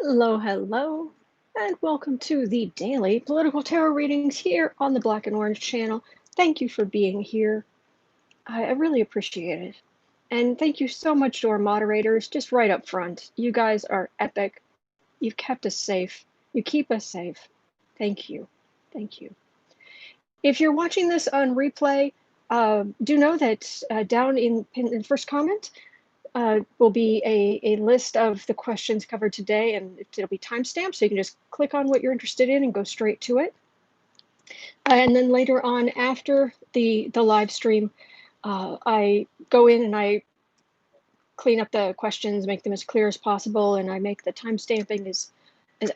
Hello, hello, and welcome to the daily political tarot readings here on the Black and Orange channel. Thank you for being here. I really appreciate it. And thank you so much to our moderators, just right up front. You guys are epic. You've kept us safe. You keep us safe. Thank you. Thank you. If you're watching this on replay, do know that down in the first comment, will be a list of the questions covered today, and it'll be timestamped, so you can just click on what you're interested in and go straight to it. And then later on, after the live stream, I go in and I clean up the questions, make them as clear as possible, and I make the timestamping as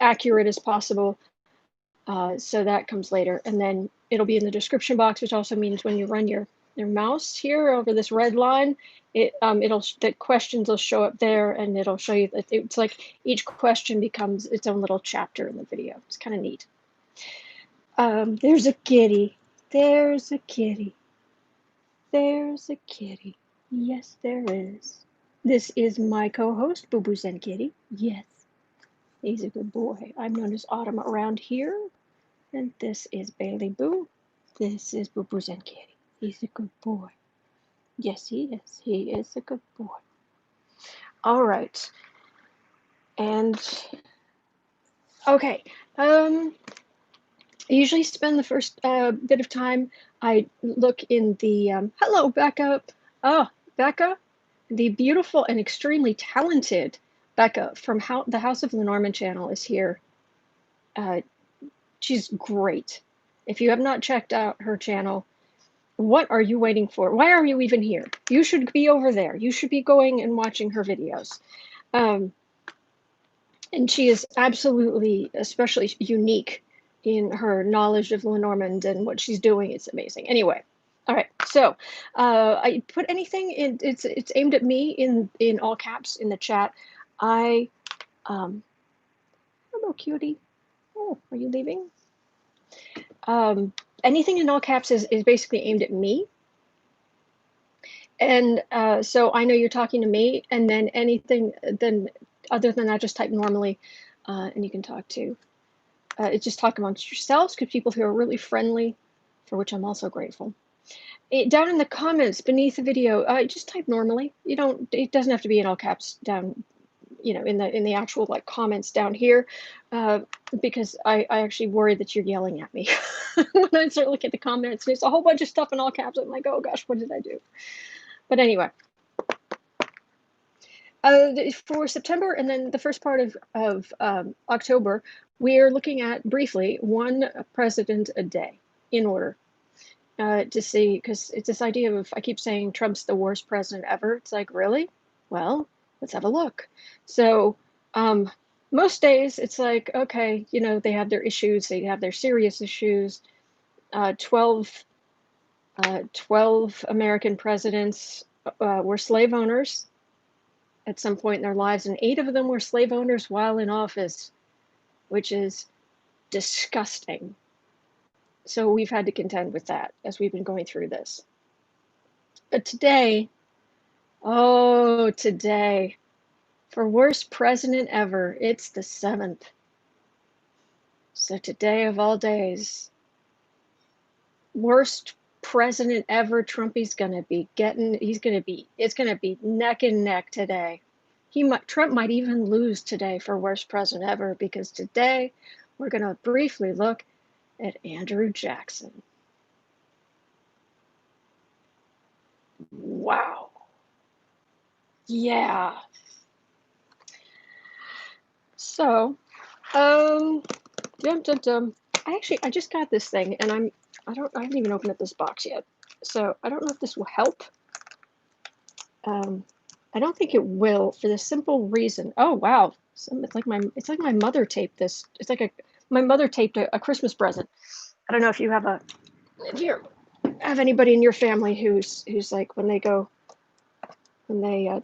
accurate as possible. So that comes later, and then it'll be in the description box, which also means when you run your mouse here over this red line, the questions will show up there, and it'll show you that it's like each question becomes its own little chapter in the video. It's kind of neat. There's a kitty. There's a kitty. There's a kitty. Yes, there is. This is my co-host, Boo Boo Zen Kitty. Yes, he's a good boy. I'm known as Autumn around here. And this is Bailey Boo. This is Boo Boo Zen Kitty. He's a good boy. Yes, he is. He is a good boy. All right. And okay. I usually spend the first bit of time. I look in the hello, Becca. Oh, Becca, the beautiful and extremely talented Becca from the House of Lenormand channel is here. She's great. If you have not checked out her channel, what are you waiting for? Why are you even here? You should be over there. You should be going and watching her videos. And she is absolutely, especially unique in her knowledge of Lenormand and what she's doing. It's amazing. Anyway, all right. So I put anything in. It's aimed at me in all caps in the chat. Hello, cutie. Oh, are you leaving? Anything in all caps is basically aimed at me. And so I know you're talking to me, and then anything then other than that, just type normally, and you can talk to. It's just talk amongst yourselves, because people who are really friendly, for which I'm also grateful. Down in the comments beneath the video, just type normally. You don't. It doesn't have to be in all caps down, you know, in the actual like comments down here, because I actually worry that you're yelling at me when I start looking at the comments. There's a whole bunch of stuff in all caps. I'm like, oh gosh, what did I do? But anyway, for September and then the first part of October, we're looking at briefly one president a day in order to see, because it's this idea of, I keep saying Trump's the worst president ever. It's like, really? Well, let's have a look. So most days it's like, okay, you know, they have their issues, they have their serious issues. 12 American presidents were slave owners at some point in their lives, and 8 of them were slave owners while in office, which is disgusting. So we've had to contend with that as we've been going through this. But today, oh, today, for worst president ever, it's the 7th. So today of all days, worst president ever, Trumpy's gonna be getting, it's gonna be neck and neck today. Trump might even lose today for worst president ever, because today we're gonna briefly look at Andrew Jackson. Wow. Yeah. So, I just got this thing, and I haven't even opened up this box yet, so I don't know if this will help. I don't think it will, for the simple reason. Oh wow, it's like my mother taped this. It's like my mother taped a Christmas present. I don't know if you have anybody in your family who's like, when they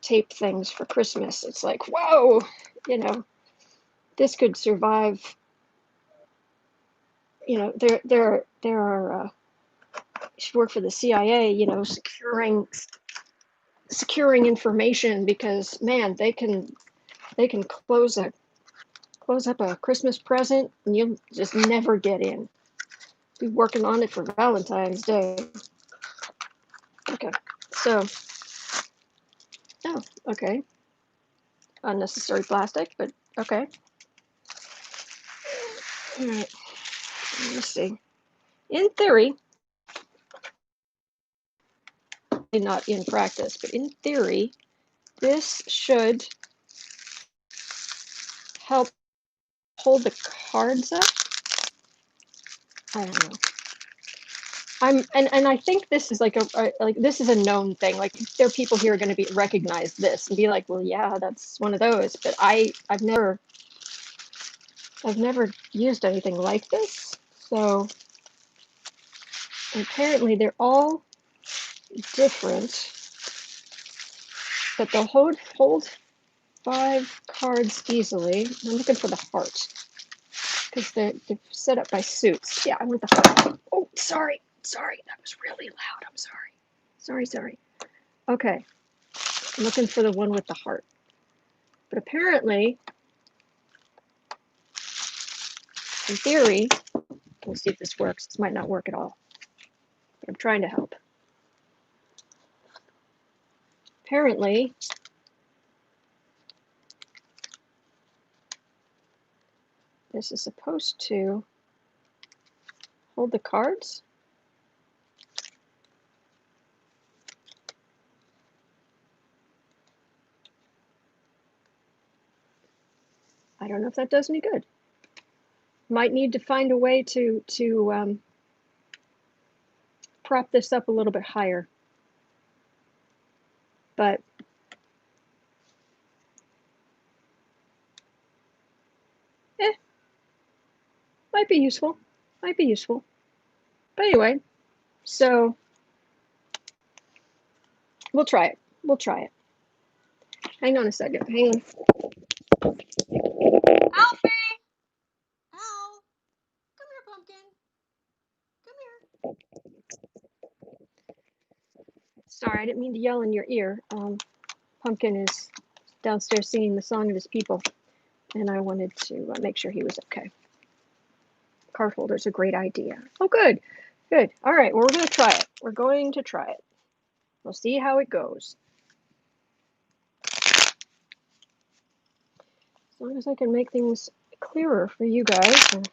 tape things for Christmas, it's like, whoa, you know, this could survive. You know, there are she worked for the CIA, you know, securing information, because man, they can close a close up a Christmas present and you'll just never get in. Be working on it for Valentine's Day. Okay, so, oh, okay. Unnecessary plastic, but okay. All right, let's see. In theory, not in practice, but in theory, this should help hold the cards up. I don't know. And I think this is like this is a known thing. Like there are people here are going to recognize this and be like, well, yeah, that's one of those. But I've never used anything like this. So apparently they're all different, but they'll hold 5 cards easily. I'm looking for the heart because they're set up by suits. Yeah, I want the heart. Oh, sorry, that was really loud. I'm sorry. Okay, I'm looking for the one with the heart. But apparently, in theory, we'll see if this works. This might not work at all, but I'm trying to help. Apparently, this is supposed to hold the cards. I don't know if that does any good. Might need to find a way to prop this up a little bit higher. But might be useful. But anyway, so we'll try it. Hang on a second. Hang on. Alfie! Al! Come here, pumpkin. Come here. Sorry, I didn't mean to yell in your ear. Pumpkin is downstairs singing the song of his people, and I wanted to make sure he was okay. Card holder's a great idea. Oh, good. All right, well, we're going to try it. We'll see how it goes. As long as I can make things clearer for you guys, or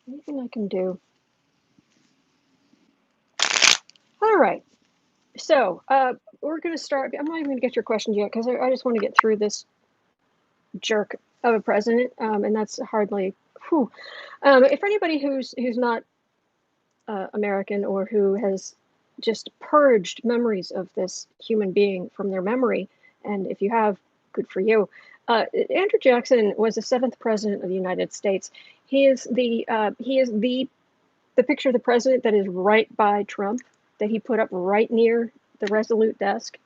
anything I can do. All right, so we're going to start. I'm not even going to get your questions yet because I just want to get through this jerk of a president, and that's hardly. Whew. If anybody who's not American or who has just purged memories of this human being from their memory, and if you have, good for you. Andrew Jackson was the 7th president of the United States. He is the picture of the president that is right by Trump, that he put up right near the Resolute desk,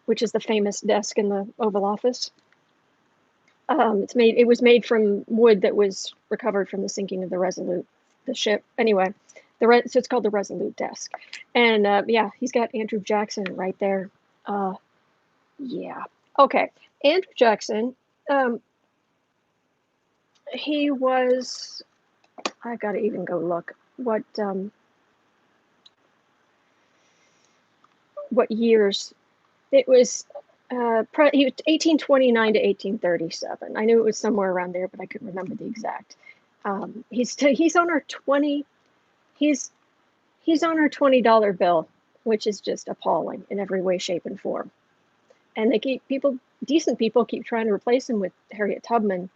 which is the famous desk in the Oval Office. It was made from wood that was recovered from the sinking of the Resolute, the ship. Anyway, so it's called the Resolute desk. And yeah, he's got Andrew Jackson right there. Yeah. Okay. Andrew Jackson, he was, I gotta even go look what years. It was he was 1829 to 1837. I knew it was somewhere around there, but I couldn't remember the exact. He's on our he's on our $20 bill, which is just appalling in every way, shape, and form. And decent people keep trying to replace him with Harriet Tubman,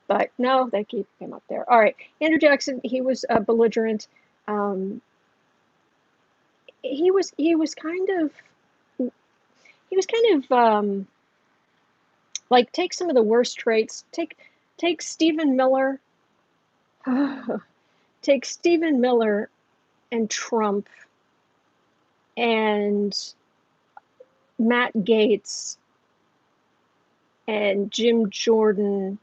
but no, they keep him up there. All right, Andrew Jackson, he was a belligerent. He was kind of like, take some of the worst traits. Take Stephen Miller. Take Stephen Miller and Trump and Matt Gaetz and Jim Jordan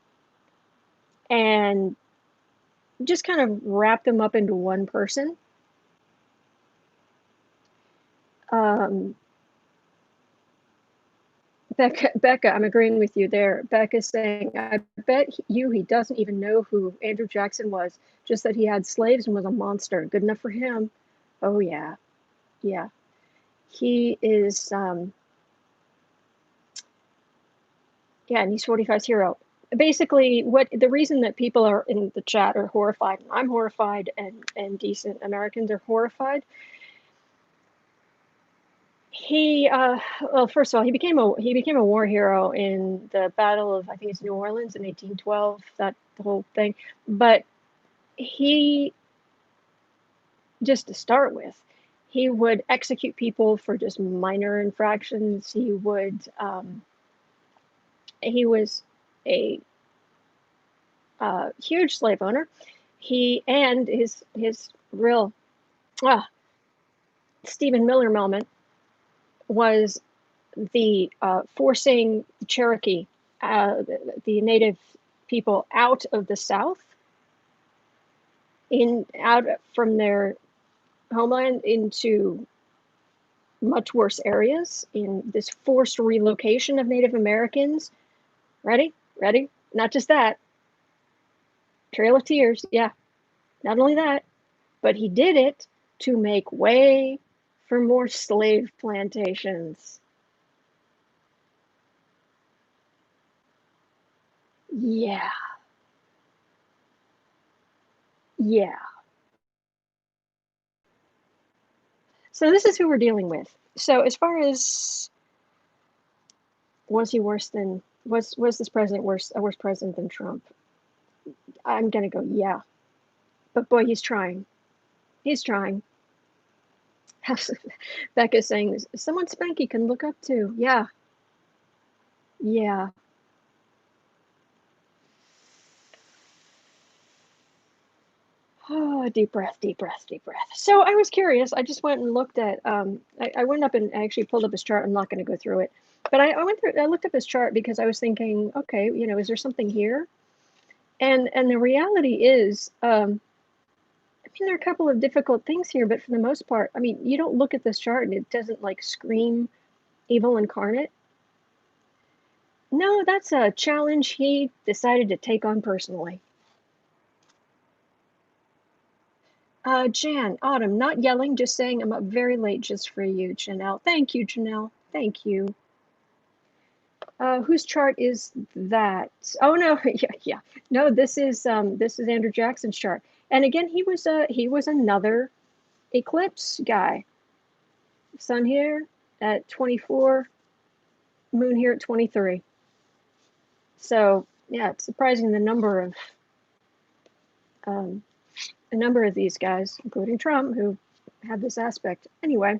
and just kind of wrap them up into one person. Becca, I'm agreeing with you there. Becca's saying, I bet he doesn't even know who Andrew Jackson was, just that he had slaves and was a monster. Good enough for him. Oh, yeah. Yeah. He is, yeah, and he's 45's hero. Basically, what the reason that people are in the chat are horrified, and I'm horrified, and decent Americans are horrified. Well, first of all, he became a war hero in the Battle of, I think it's New Orleans in 1812, that the whole thing. But he, just to start with, he would execute people for just minor infractions. He was a huge slave owner. He and his real Stephen Miller moment was the forcing the Cherokee, the native people, out of the South, out from their homeland into much worse areas, in this forced relocation of Native Americans. Ready? Not just that. Trail of Tears, yeah. Not only that, but he did it to make way for more slave plantations. Yeah. Yeah. So this is who we're dealing with. So as far as, was this president a worse president than Trump? I'm gonna go, yeah. But boy, he's trying. He's trying. Becca's saying this. Someone Spanky can look up to. Yeah. Yeah. Oh, deep breath, deep breath, deep breath. So I was curious. I just went and looked at, I went up and actually pulled up his chart. I'm not going to go through it. But I looked up his chart because I was thinking, okay, is there something here? And the reality is, I mean, there are a couple of difficult things here, but for the most part, I mean, you don't look at this chart and it doesn't like scream evil incarnate. No, that's a challenge he decided to take on personally. Jan, Autumn, not yelling, just saying I'm up very late just for you, Janelle. Thank you, Janelle. Thank you. Whose chart is that? Oh no, yeah. No, this is Andrew Jackson's chart. And again, he was another eclipse guy. Sun here at 24, moon here at 23. So yeah, it's surprising the number of a number of these guys, including Trump, who have this aspect. Anyway,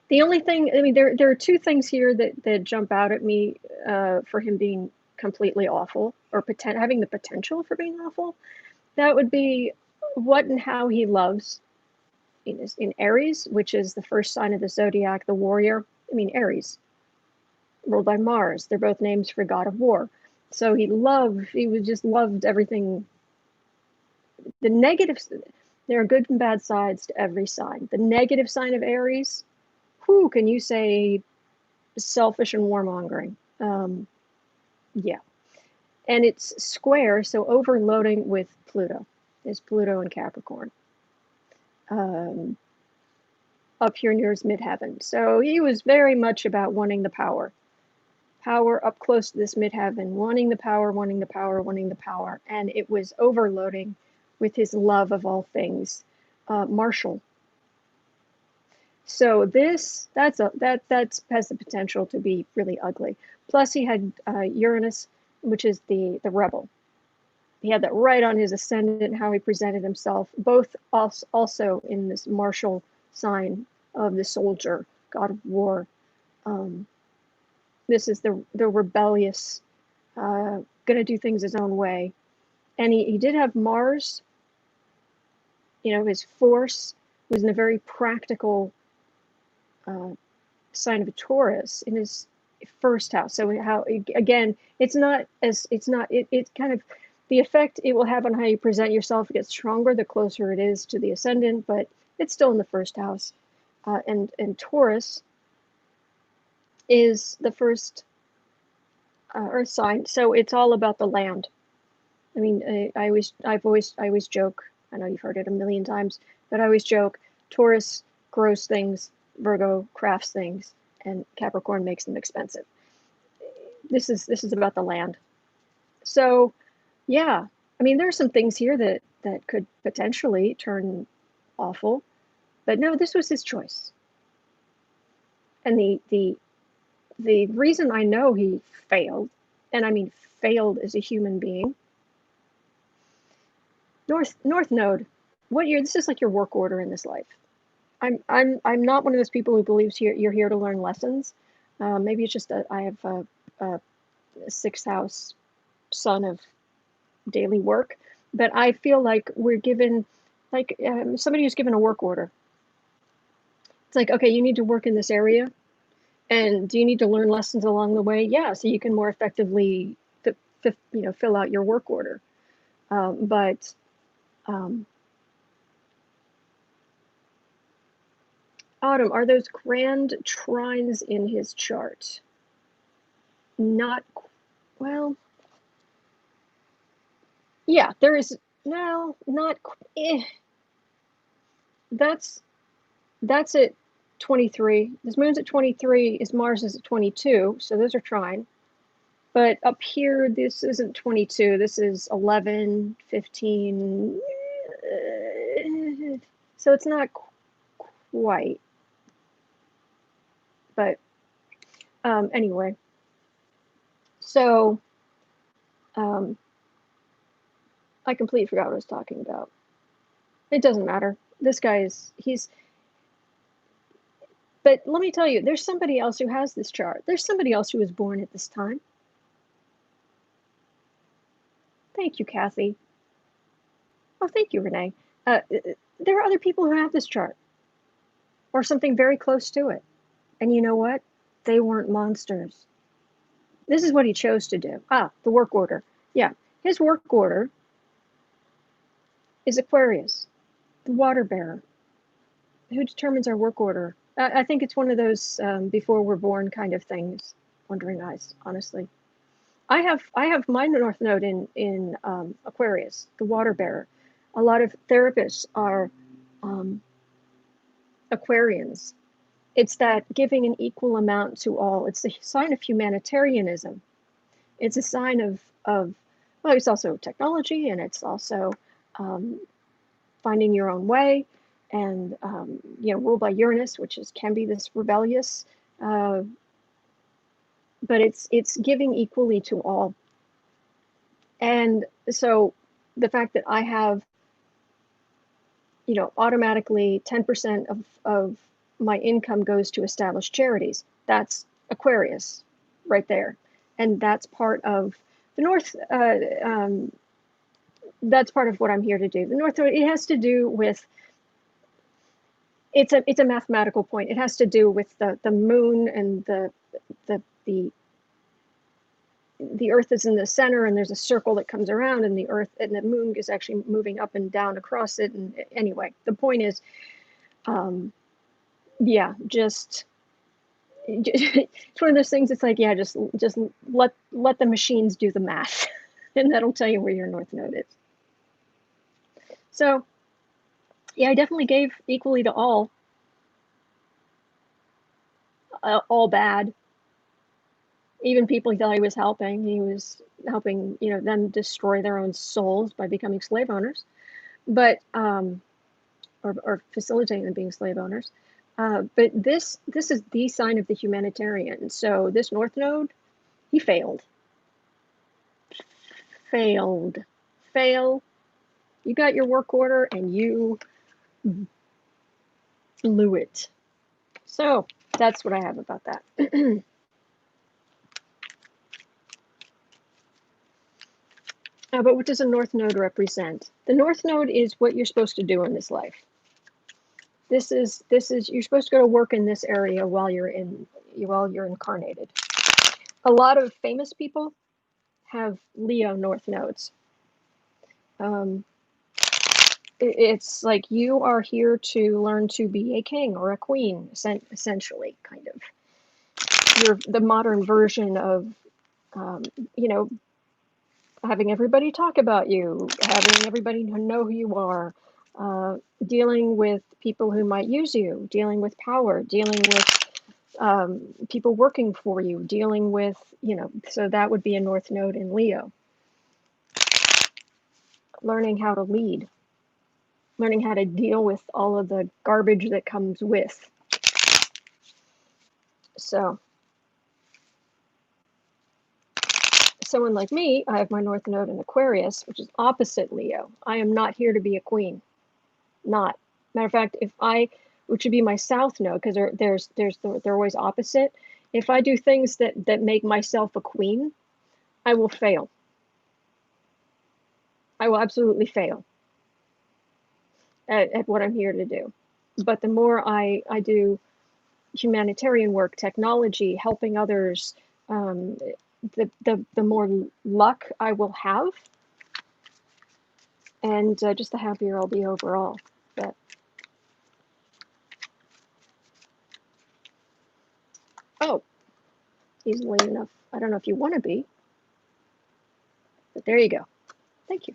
the only thing, I mean, there are two things here that jump out at me for him being completely awful, or having the potential for being awful. That would be what and how he loves in Aries, which is the first sign of the zodiac, the warrior. I mean, Aries, ruled by Mars. They're both names for god of war. So he just loved everything. The negatives, there are good and bad sides to every sign. The negative sign of Aries, who can you say, selfish and warmongering? Yeah. And it's square, so overloading with Pluto. Is Pluto in Capricorn. Up here near his midheaven. So he was very much about wanting the power. Power up close to this midheaven, wanting the power, wanting the power, wanting the power. And it was overloading with his love of all things martial. So that has the potential to be really ugly. Plus he had Uranus, which is the rebel. He had that right on his ascendant, how he presented himself, both also in this martial sign of the soldier, god of war. This is the rebellious, gonna do things his own way. And he did have Mars, his force was in a very practical sign of a Taurus in his first house. So how, again, it's kind of, the effect it will have on how you present yourself gets stronger the closer it is to the ascendant, but it's still in the first house. And Taurus is the first earth sign, so it's all about the land. I mean, I always joke. I know you've heard it a million times, but I always joke. Taurus grows things, Virgo crafts things, and Capricorn makes them expensive. This is about the land. So, yeah, I mean, there are some things here that could potentially turn awful, but no, this was his choice. And the reason I know he failed, and I mean failed as a human being. North Node, what year? This is like your work order in this life. I'm not one of those people who believes you're here to learn lessons. Maybe it's just that I have a sixth house son of daily work, but I feel like we're given, like somebody who's given a work order. It's like, okay, you need to work in this area, and do you need to learn lessons along the way? Yeah, so you can more effectively, fill out your work order. But Autumn, are those grand trines in his chart? Not well. Yeah, there is. No, not. That's at 23. This moon's at 23. His Mars is at 22. So those are trine. But up here, this isn't 22. This is 11, 15. So it's not quite. But anyway. So I completely forgot what I was talking about. It doesn't matter. This guy he's. But let me tell you, there's somebody else who has this chart. There's somebody else who was born at this time. Thank you, Kathy. Oh, thank you, Renee. There are other people who have this chart or something very close to it. And you know what? They weren't monsters. This is what he chose to do. The work order. Yeah, his work order is Aquarius, the water bearer. Who determines our work order? I think it's one of those before we're born kind of things. Wandering eyes, honestly. I have my North Node in Aquarius, the water bearer. A lot of therapists are Aquarians. It's that giving an equal amount to all. It's a sign of humanitarianism. It's a sign of well, it's also technology, and it's also finding your own way, and ruled by Uranus, which can be this rebellious, but it's giving equally to all. And so the fact that I have, automatically 10% of my income goes to established charities, that's Aquarius right there. And that's part of the North, that's part of what I'm here to do. The North, it has to do with, it's a mathematical point. It has to do with the moon and the Earth is in the center, and there's a circle that comes around, and the Earth and the moon is actually moving up and down across it. And anyway, the point is, yeah, just it's one of those things. It's like, yeah, just let the machines do the math, and that'll tell you where your North Node is. So, yeah, I definitely gave equally to all bad. Even people he thought he was helping, them destroy their own souls by becoming slave owners, but or facilitating them being slave owners. But this is the sign of the humanitarian. So this North Node, he failed. Fail. You got your work order and you blew it. So that's what I have about that. But what does a North Node represent? The North Node is what you're supposed to do in this life. This is you're supposed to go to work in this area while you're incarnated. A lot of famous people have Leo North Nodes. It's like you are here to learn to be a king or a queen, essentially, kind of. the modern version of, you know, having everybody talk about you, having everybody know who you are, dealing with people who might use you, dealing with power, dealing with people working for you, dealing with, you know, so that would be a North Node in Leo. Learning how to lead, learning how to deal with all of the garbage that comes with. So, someone like me, I have my North Node in Aquarius, which is opposite Leo. I am not here to be a queen. Not. Matter of fact, which would be my South Node, because they're always opposite. If I do things that make myself a queen, I will fail. I will absolutely fail at what I'm here to do. But the more I do humanitarian work, technology, helping others, the more luck I will have, and just the happier I'll be overall. But oh, easily enough. I don't know if you want to be, but there you go. Thank you.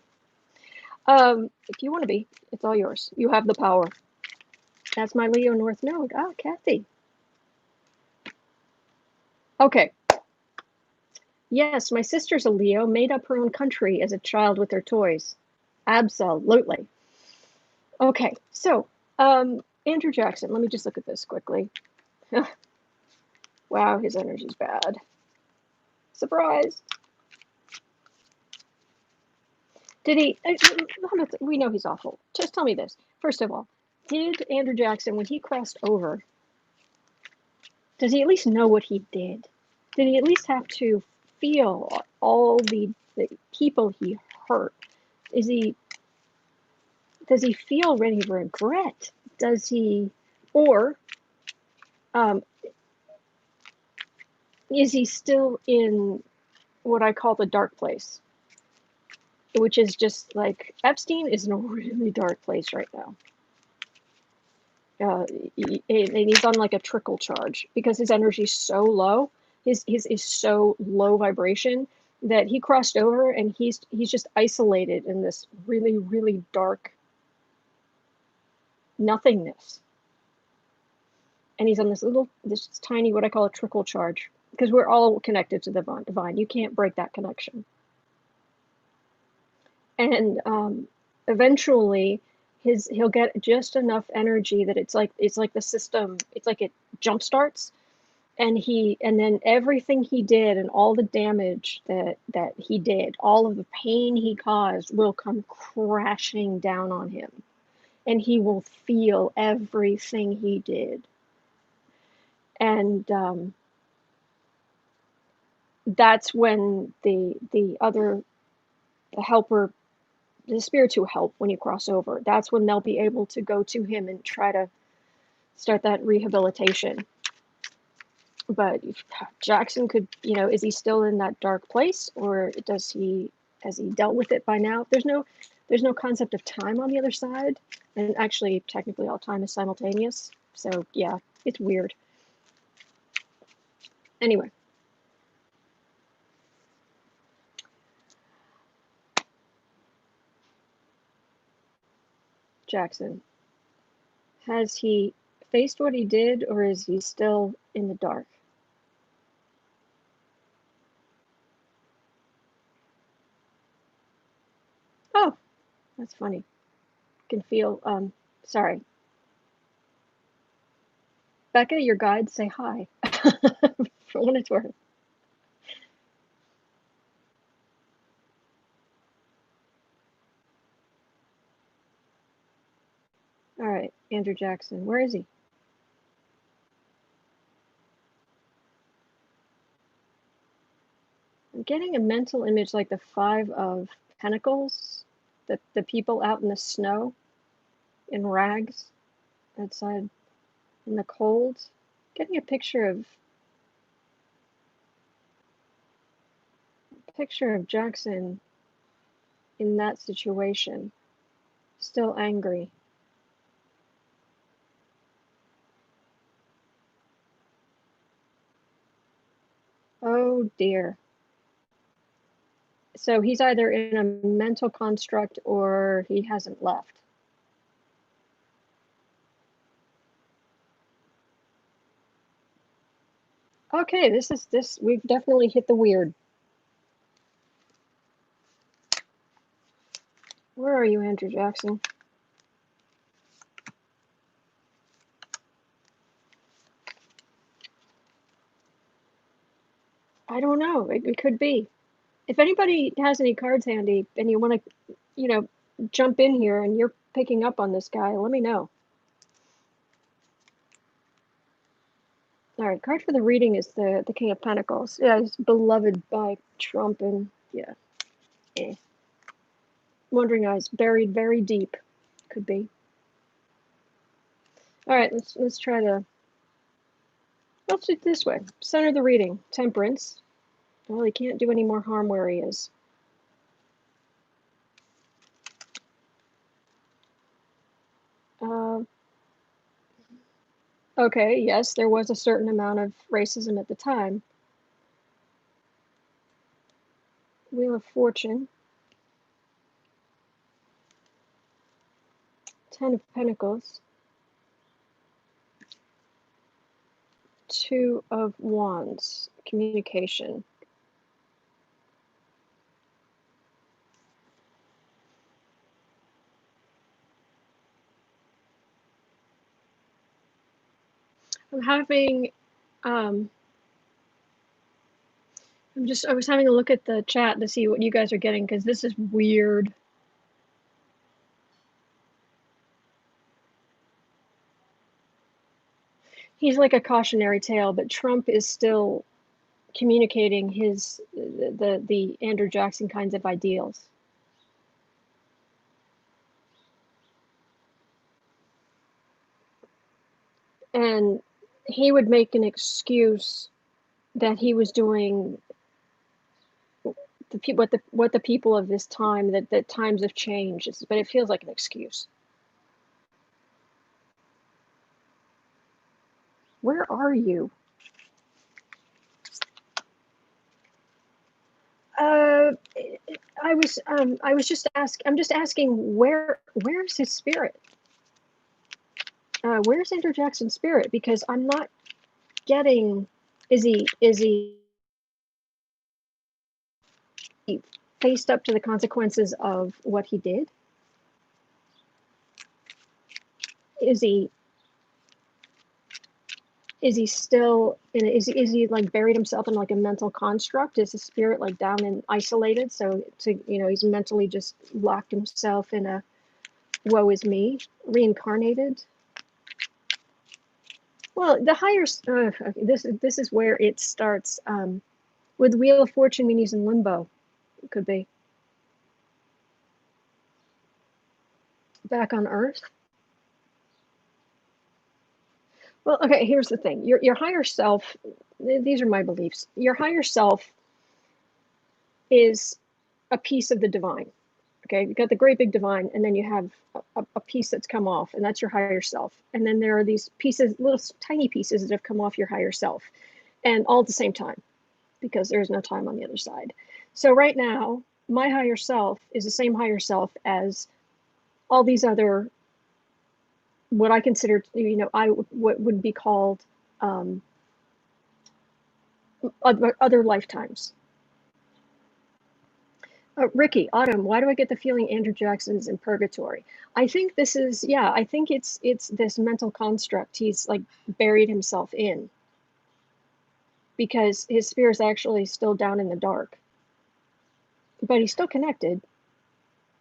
If you want to be, it's all yours. You have the power. That's my Leo North Node. Ah, Kathy. Okay. Yes, my sister's a Leo, made up her own country as a child with her toys. Absolutely. Okay, so Andrew Jackson, let me just look at this quickly. Wow, his energy's bad. Surprise. Did he, we know he's awful. Just tell me this. First of all, did Andrew Jackson, when he crossed over, does he at least know what he did? Did he at least have to feel all the people he hurt? Does he feel any regret? Does he, or is he still in what I call the dark place? Which is just like, Epstein is in a really dark place right now. And he's on like a trickle charge because his energy is so low. His is so low vibration that he crossed over, and he's just isolated in this really, really dark nothingness. And he's on this tiny, what I call a trickle charge, because we're all connected to the divine. You can't break that connection. And eventually he'll get just enough energy that it's like the system, it's like it jump starts, and then everything he did and all the damage that he did, all of the pain he caused, will come crashing down on him, and he will feel everything he did. And that's when the helper, the spirits who help when you cross over, that's when they'll be able to go to him and try to start that rehabilitation. But Jackson could, is he still in that dark place, or has he dealt with it by now? There's no concept of time on the other side, and actually technically all time is simultaneous, so yeah, it's weird. Anyway, Jackson, has he faced what he did, or is he still in the dark? Oh, that's funny. I can feel, sorry. Becca, your guides say hi. For what it's worth. All right, Andrew Jackson, where is he? I'm getting a mental image like the Five of Pentacles, the people out in the snow, in rags, outside in the cold. Getting a picture of Jackson in that situation, still angry. Oh dear. So he's either in a mental construct or he hasn't left. Okay, we've definitely hit the weird. Where are you, Andrew Jackson? I don't know. It could be. If anybody has any cards handy and you want to, jump in here and you're picking up on this guy, let me know. All right, card for the reading is the King of Pentacles. Yeah, he's beloved by Trump and yeah. Wandering eyes, buried very deep. Could be. All right, let's try let's do it this way. Center the reading. Temperance. Well, he can't do any more harm where he is. Okay, yes, there was a certain amount of racism at the time. Wheel of Fortune. 10 of Pentacles. 2 of Wands. Communication. I'm having, I was having a look at the chat to see what you guys are getting, because this is weird. He's like a cautionary tale, but Trump is still communicating the Andrew Jackson kinds of ideals. And he would make an excuse that he was doing what the people of this time, that times have changed, but it feels like an excuse. Where are you? I'm just asking, where's his spirit? Where's Andrew Jackson's spirit? Because I'm not getting, is he faced up to the consequences of what he did? Is he still is he like buried himself in like a mental construct? Is his spirit like down and isolated, so he's mentally just locked himself in a woe is me, reincarnated? Well, the higher this is where it starts with Wheel of Fortune, meaning he's in limbo. It could be back on Earth. Well, okay, here's the thing. Your higher self, these are my beliefs. Your higher self is a piece of the divine. Okay, you got the great big divine, and then you have a piece that's come off, and that's your higher self. And then there are these pieces, little tiny pieces that have come off your higher self, and all at the same time, because there's no time on the other side. So right now, my higher self is the same higher self as all these other, what I consider, what would be called other lifetimes. Ricky, Autumn, why do I get the feeling Andrew Jackson's in purgatory? I think this is, I think it's this mental construct he's like buried himself in, because his spirit's actually still down in the dark, but he's still connected,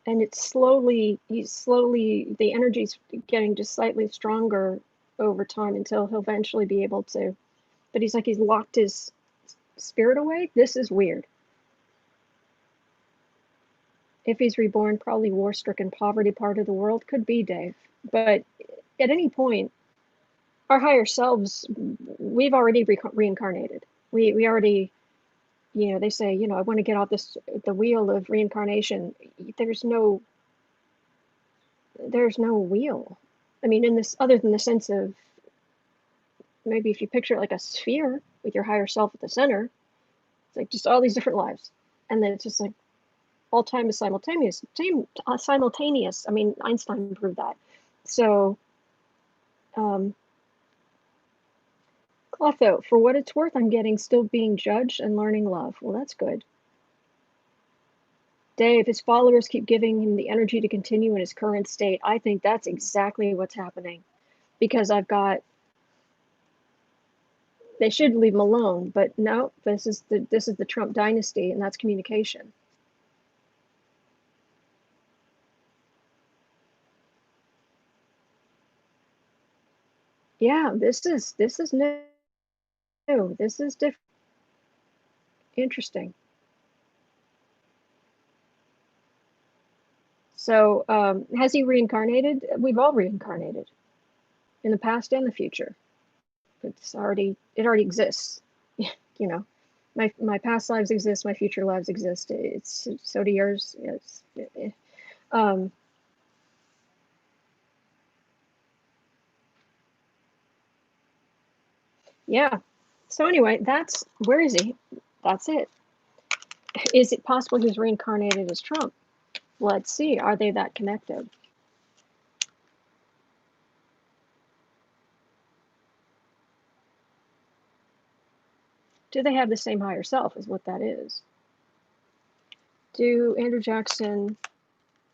and the energy's getting just slightly stronger over time until he'll eventually be able to, but he's locked his spirit away. This is weird. If he's reborn, probably war-stricken, poverty part of the world. Could be, Dave. But at any point, our higher selves, we've already reincarnated. We already, they say, I want to get off the wheel of reincarnation. There's no wheel. I mean, in this, other than the sense of, maybe if you picture it like a sphere with your higher self at the center, It's like just all these different lives. And then it's just like all time is simultaneous. Simultaneous. I mean, Einstein proved that. So, Clotho, for what it's worth, I'm getting still being judged and learning love. Well, that's good. Dave, his followers keep giving him the energy to continue in his current state. I think that's exactly what's happening. Because I've got, they should leave him alone, but no, this is the Trump dynasty, and that's communication. Yeah, this is new. This is different. Interesting. So, has he reincarnated? We've all reincarnated in the past and the future. It already exists. You know, my past lives exist, my future lives exist. It's so do yours. It's um, yeah. So anyway, that's where is he? That's it. Is it possible he's reincarnated as Trump? Let's see. Are they that connected? Do they have the same higher self? Is what that is. Do Andrew Jackson?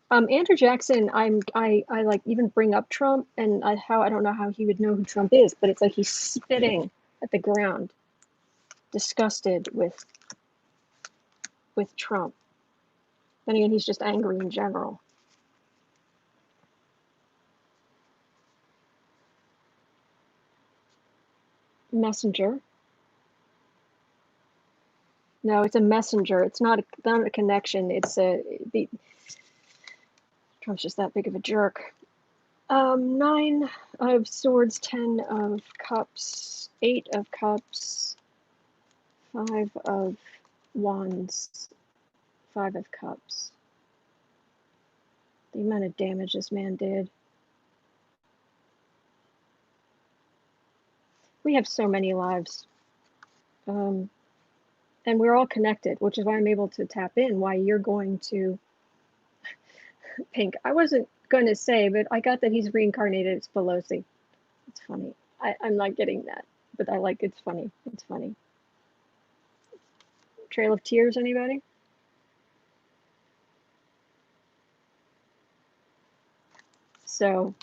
Andrew Jackson, I like even bring up Trump and I don't know how he would know who Trump is, but it's like he's spitting at the ground, disgusted with Trump. Then again, he's just angry in general. Messenger. No, it's a messenger. It's not a connection. It's Trump's just that big of a jerk. 9 of swords, 10 of cups, 8 of cups, 5 of wands, 5 of cups. The amount of damage this man did. We have so many lives. And we're all connected, which is why I'm able to tap in, why you're going to Pink. I wasn't going to say, but I got that he's reincarnated as Pelosi. It's funny. I'm not getting that, but I like it's funny. It's funny. Trail of Tears, anybody? So,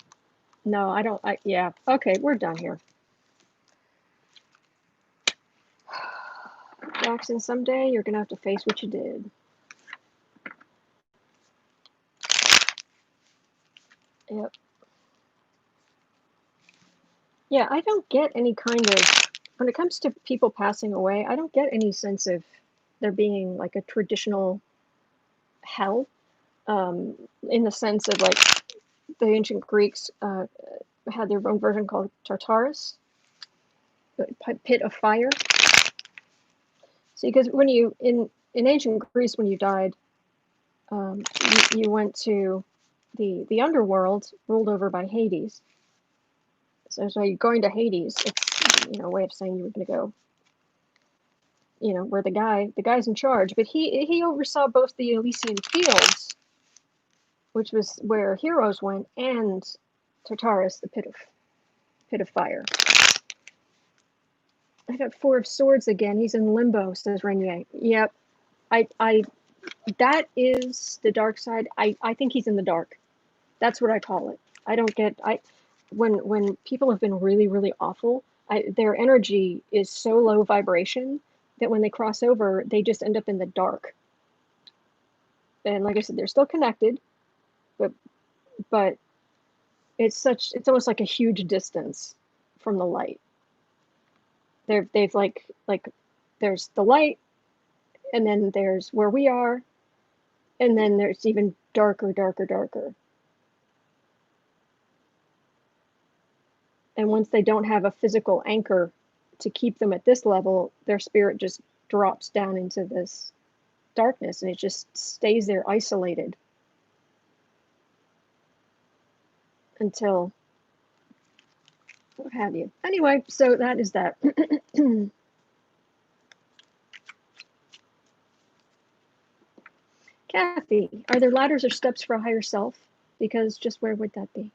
no, I don't. Yeah. Okay, we're done here. Jackson, someday you're going to have to face what you did. Yep. Yeah, I don't get any kind of, when it comes to people passing away, I don't get any sense of there being like a traditional hell, in the sense of like the ancient Greeks had their own version called Tartarus, the pit of fire. See, because when you, in ancient Greece, when you died, you went to the underworld, ruled over by Hades. So you're going to Hades. It's a way of saying you were going to go. Where the guy's in charge, but he oversaw both the Elysian Fields, which was where heroes went, and Tartarus, the pit of fire. I got 4 of swords again. He's in limbo, says Renier. Yep. I that is the dark side. I think he's in the dark. That's what I call it. I don't get when people have been really, really awful, their energy is so low vibration that when they cross over, they just end up in the dark. And like I said, they're still connected, but it's almost like a huge distance from the light. They've like there's the light, and then there's where we are, and then there's even darker. And once they don't have a physical anchor to keep them at this level, their spirit just drops down into this darkness, and it just stays there isolated until what have you. Anyway, so that is that. Kathy, are there ladders or steps for a higher self? Because just where would that be?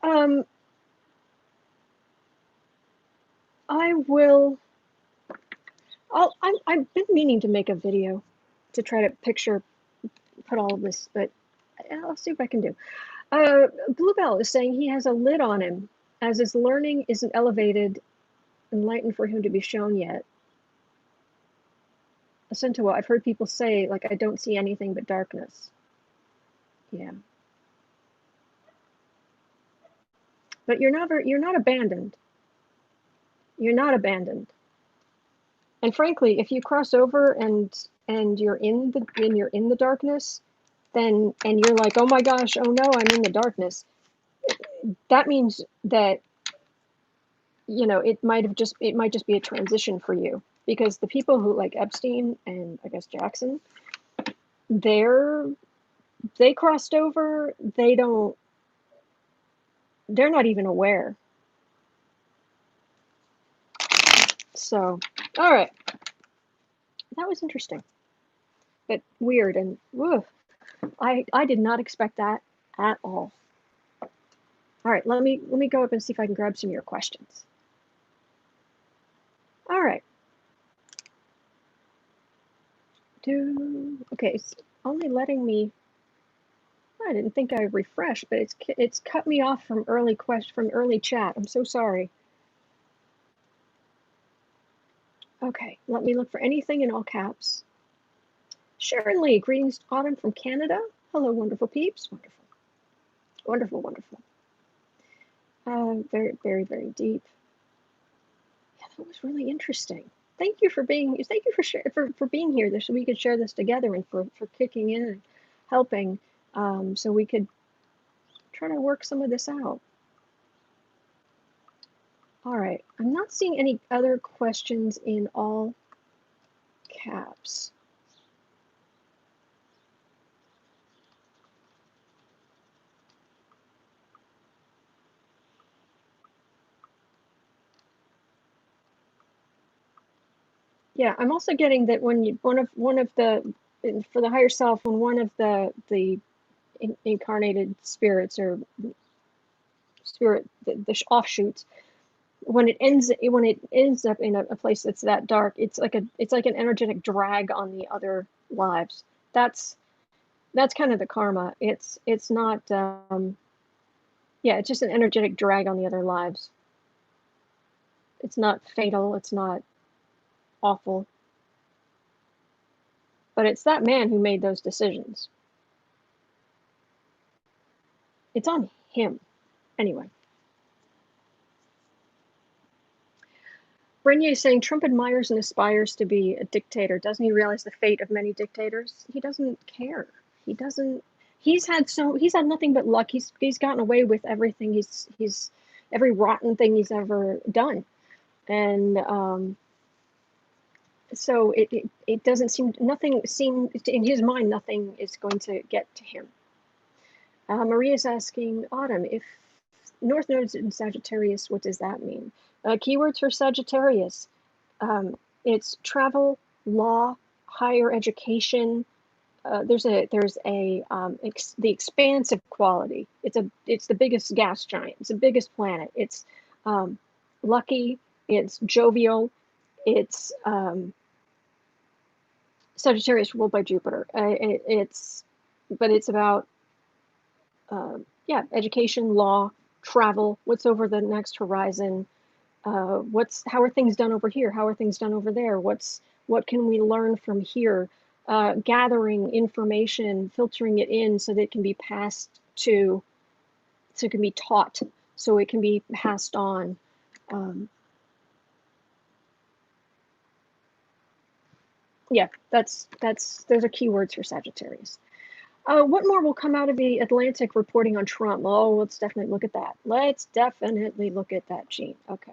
I've been meaning to make a video to try to put all of this, but I'll see what I can do. Bluebell is saying he has a lid on him, as his learning isn't elevated, enlightened for him to be shown yet. Acentua, I've heard people say, like, I don't see anything but darkness. Yeah. But you're not abandoned. You're not abandoned. And frankly, if you cross over and you're in the darkness, then and you're like, oh my gosh, oh no, I'm in the darkness. That means that, you know, it might just be a transition for you, because the people who, like Epstein and I guess Jackson, they crossed over. They're not even aware. So, all right, that was interesting, but weird, and woo, I did not expect that at all. All right, let me go up and see if I can grab some of your questions. All right. Okay, it's only letting me. I didn't think I refreshed, but it's cut me off from early chat. I'm so sorry. Okay, let me look for anything in all caps. Sharon Lee, greetings, Autumn from Canada. Hello, wonderful peeps. Wonderful, wonderful, wonderful. Very, very, very deep. Yeah, that was really interesting. Thank you for being here, so we could share this together, and for kicking in and helping, so we could try to work some of this out. All right, I'm not seeing any other questions in all caps. Yeah, I'm also getting that when you one of the for the higher self, when one of the incarnated spirits or spirit the offshoots, when it ends up in a place that's that dark, it's like an energetic drag on the other lives. That's kind of the karma. It's not yeah, it's just an energetic drag on the other lives. It's not fatal, it's not awful, but it's that man who made those decisions. It's on him. Anyway. Brenier is saying Trump admires and aspires to be a dictator. Doesn't he realize the fate of many dictators? He doesn't care. He doesn't. He's had nothing but luck. He's gotten away with everything. He's every rotten thing he's ever done, and so it doesn't seem in his mind, nothing is going to get to him. Maria's asking Autumn, if North Node's in Sagittarius, what does that mean? Keywords for Sagittarius. It's travel, law, higher education. There's the expansive quality. It's the biggest gas giant. It's the biggest planet. It's lucky. It's jovial. It's Sagittarius ruled by Jupiter. It's about yeah, education, law, travel. What's over the next horizon? How are things done over here? How are things done over there? What can we learn from here? Gathering information, filtering it in so that it can be passed so it can be taught, so it can be passed on. Yeah, those are keywords for Sagittarius. What more will come out of the Atlantic reporting on Trump? Oh, let's definitely look at that. Let's definitely look at that, Gene. Okay.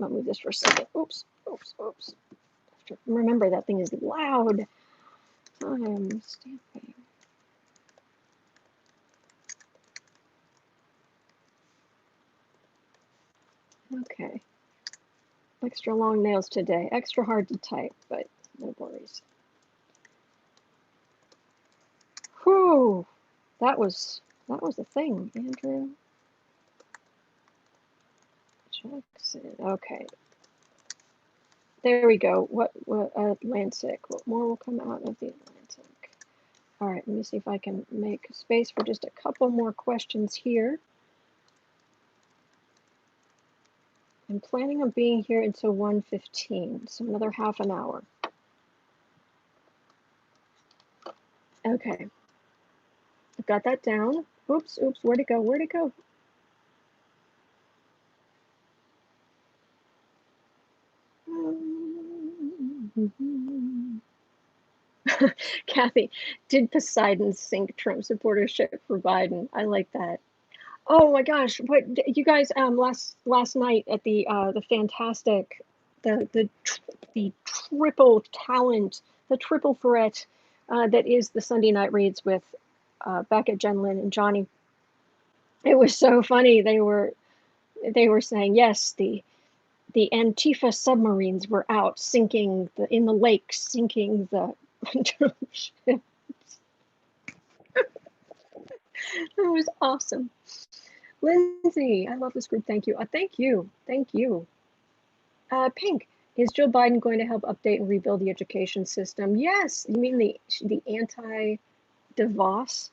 I'll move this for a second. Oops. Remember, that thing is loud. I'm stamping. Okay. Extra long nails today. Extra hard to type, but no worries. That was the thing, Andrew. Okay. There we go. What Atlantic? What more will come out of the Atlantic? All right, let me see if I can make space for just a couple more questions here. I'm planning on being here until 1:15, so another half an hour. Okay. I've got that down. Oops, where'd it go? Where'd it go? Kathy, did Poseidon sink Trump supportership for Biden? I like that. Oh my gosh, what you guys last night at the fantastic the triple talent, the triple threat that is the Sunday night reads with Becca, Jen Lynn, and Johnny. It was so funny. They were saying yes, the Antifa submarines were out sinking in the lake, sinking the ships. That was awesome. Lindsay, I love this group. Thank you. Thank you. Thank you. Pink, is Joe Biden going to help update and rebuild the education system? Yes. You mean the anti-DeVos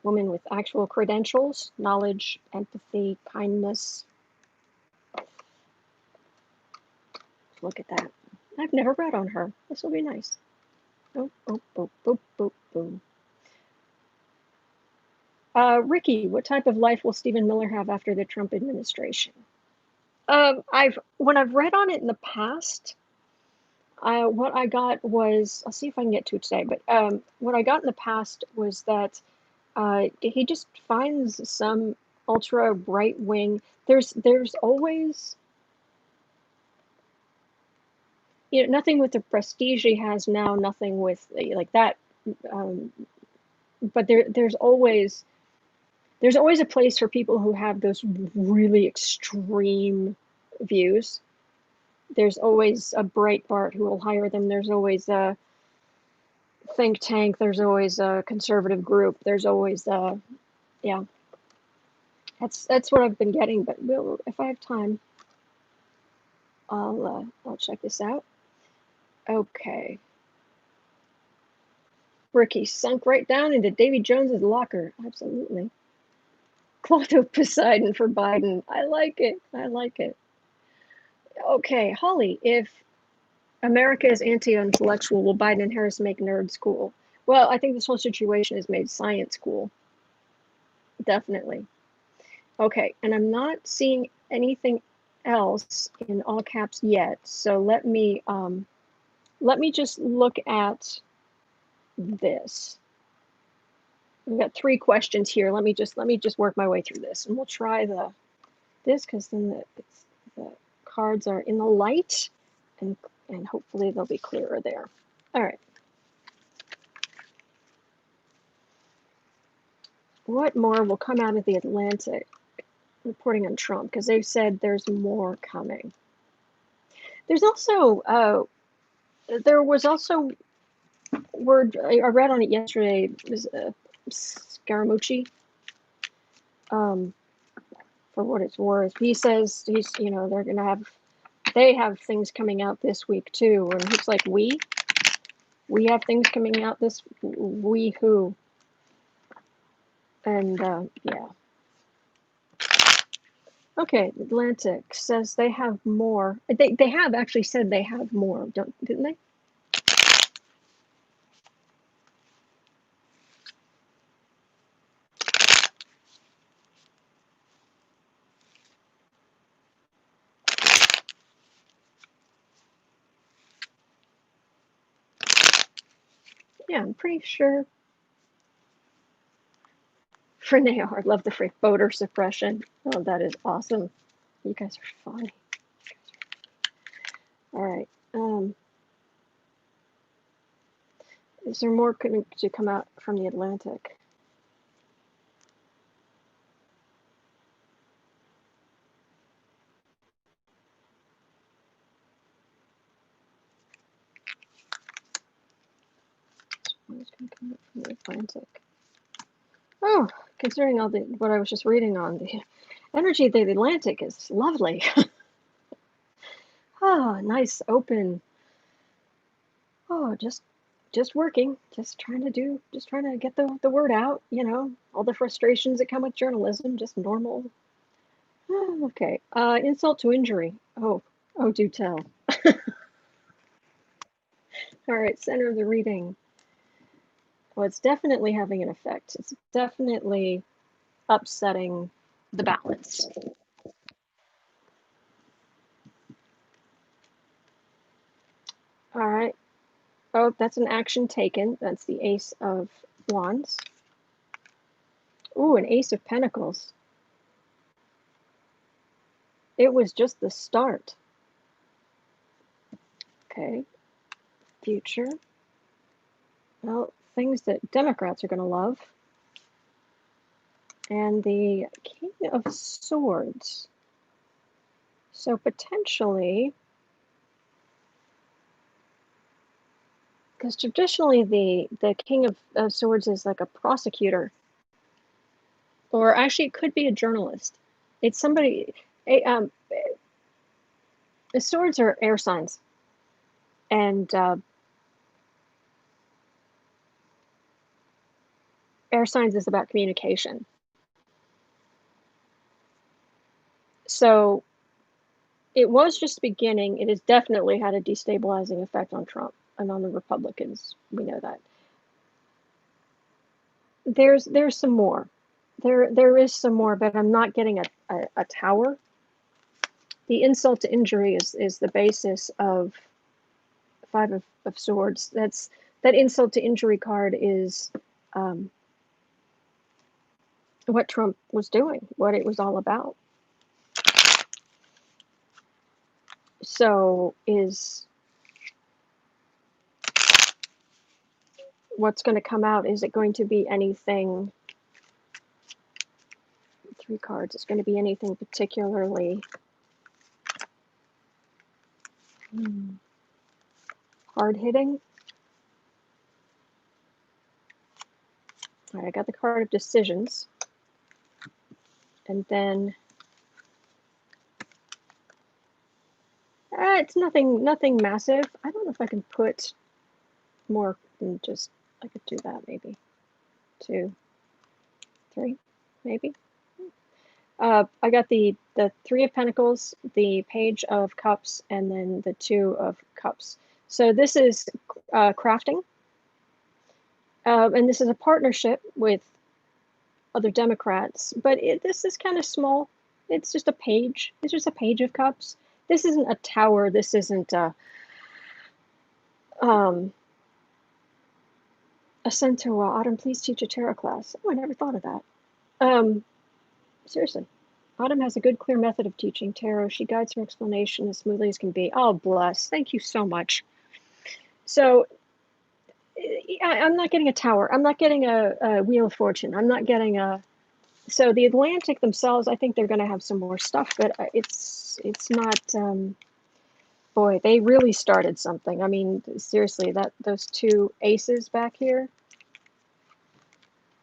woman with actual credentials, knowledge, empathy, kindness? Look at that. I've never read on her. This will be nice. Oh, oh, oh, oh, oh, oh. Ricky, what type of life will Stephen Miller have after the Trump administration? When I've read on it in the past, what I got was, I'll see if I can get to it today, but what I got in the past was that he just finds some ultra right wing. There's always, nothing with the prestige he has now, nothing with like that, but there's always a place for people who have those really extreme views. There's always a Breitbart who will hire them. There's always a think tank. There's always a conservative group. There's always yeah. That's what I've been getting. But if I have time, I'll check this out. Okay. Ricky sunk right down into Davy Jones's locker. Absolutely. Clotho Poseidon for Biden. I like it. I like it. Okay, Holly, if America is anti-intellectual, will Biden and Harris make nerds cool? Well, I think this whole situation has made science cool. Definitely. Okay, and I'm not seeing anything else in all caps yet. So let me just look at this. We've got 3 questions here. Let me just work my way through this, and we'll try this because then the cards are in the light, and hopefully they'll be clearer there. All right. What more will come out of the Atlantic reporting on Trump? Because they've said there's more coming. There's also there was also word, I read on it yesterday, it was Scaramucci, for what it's worth. He says they're gonna they have things coming out this week too, and he's like, we have things coming out this, we who? And yeah. Okay, Atlantic says they have more. They have actually said they have more, didn't they? Yeah, I'm pretty sure. For Nayar, love the freak voter suppression. Oh, that is awesome. You guys are funny. All right. Is there more to come out from the Atlantic? Coming from the Atlantic. Oh, considering all what I was just reading on the energy of the Atlantic is lovely. Oh, nice, open. Oh, just working, just trying to get the word out, you know, all the frustrations that come with journalism, just normal. Oh, okay. Insult to injury. Oh, do tell. All right, center of the reading. Well, it's definitely having an effect. It's definitely upsetting the balance. All right. Oh, that's an action taken. That's the Ace of Wands. Ooh, an Ace of Pentacles. It was just the start. Okay. Future. Well, things that Democrats are going to love. And the King of Swords. So potentially, because traditionally the King of Swords is like a prosecutor. Or actually, it could be a journalist. It's somebody. The swords are air signs. And air signs is about communication. So it was just beginning. It has definitely had a destabilizing effect on Trump and on the Republicans. We know that. There's some more. There is some more, but I'm not getting a tower. The insult to injury is the basis of Five of Swords. That insult to injury card is what Trump was doing, what it was all about. So is what's going to come out, is it going to be anything, 3 cards, it's going to be anything particularly hard-hitting? All right, I got the card of decisions. And then it's nothing massive. I don't know if I can put more than just, I could do that maybe. 2, 3, maybe. I got the 3 of Pentacles, the Page of Cups, and then the 2 of Cups. So this is crafting. And this is a partnership with other Democrats, but this is kind of small. It's just a page. It's just a Page of Cups. This isn't a tower. This isn't a centaur. Autumn, please teach a tarot class. Oh, I never thought of that. Seriously. Autumn has a good, clear method of teaching tarot. She guides her explanation as smoothly as can be. Oh, bless. Thank you so much. So I'm not getting a tower. I'm not getting a Wheel of Fortune. I'm not getting a... So the Atlantic themselves, I think they're going to have some more stuff, but it's not... boy, they really started something. I mean, seriously, those 2 aces back here,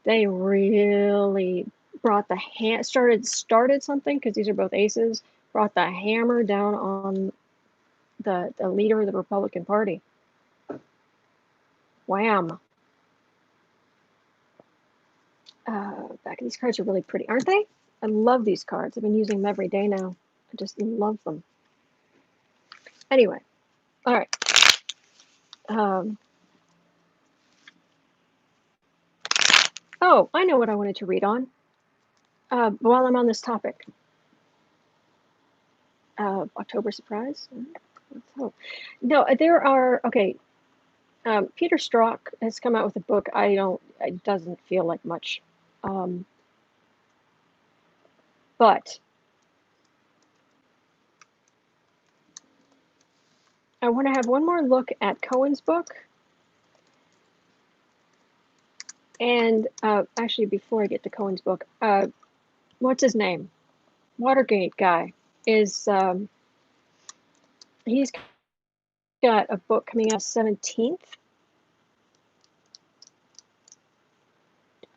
they really brought the started something, because these are both aces, brought the hammer down on the leader of the Republican Party. Wham. Back of these cards are really pretty, aren't they? I love these cards. I've been using them every day now. I just love them. Anyway, all right. Oh, I know what I wanted to read on while I'm on this topic. October surprise. Let's hope. No, there are, okay. Peter Strzok has come out with a book. It doesn't feel like much. But I want to have one more look at Cohen's book. And actually, before I get to Cohen's book, what's his name? Watergate guy is, he's got a book coming out 17th.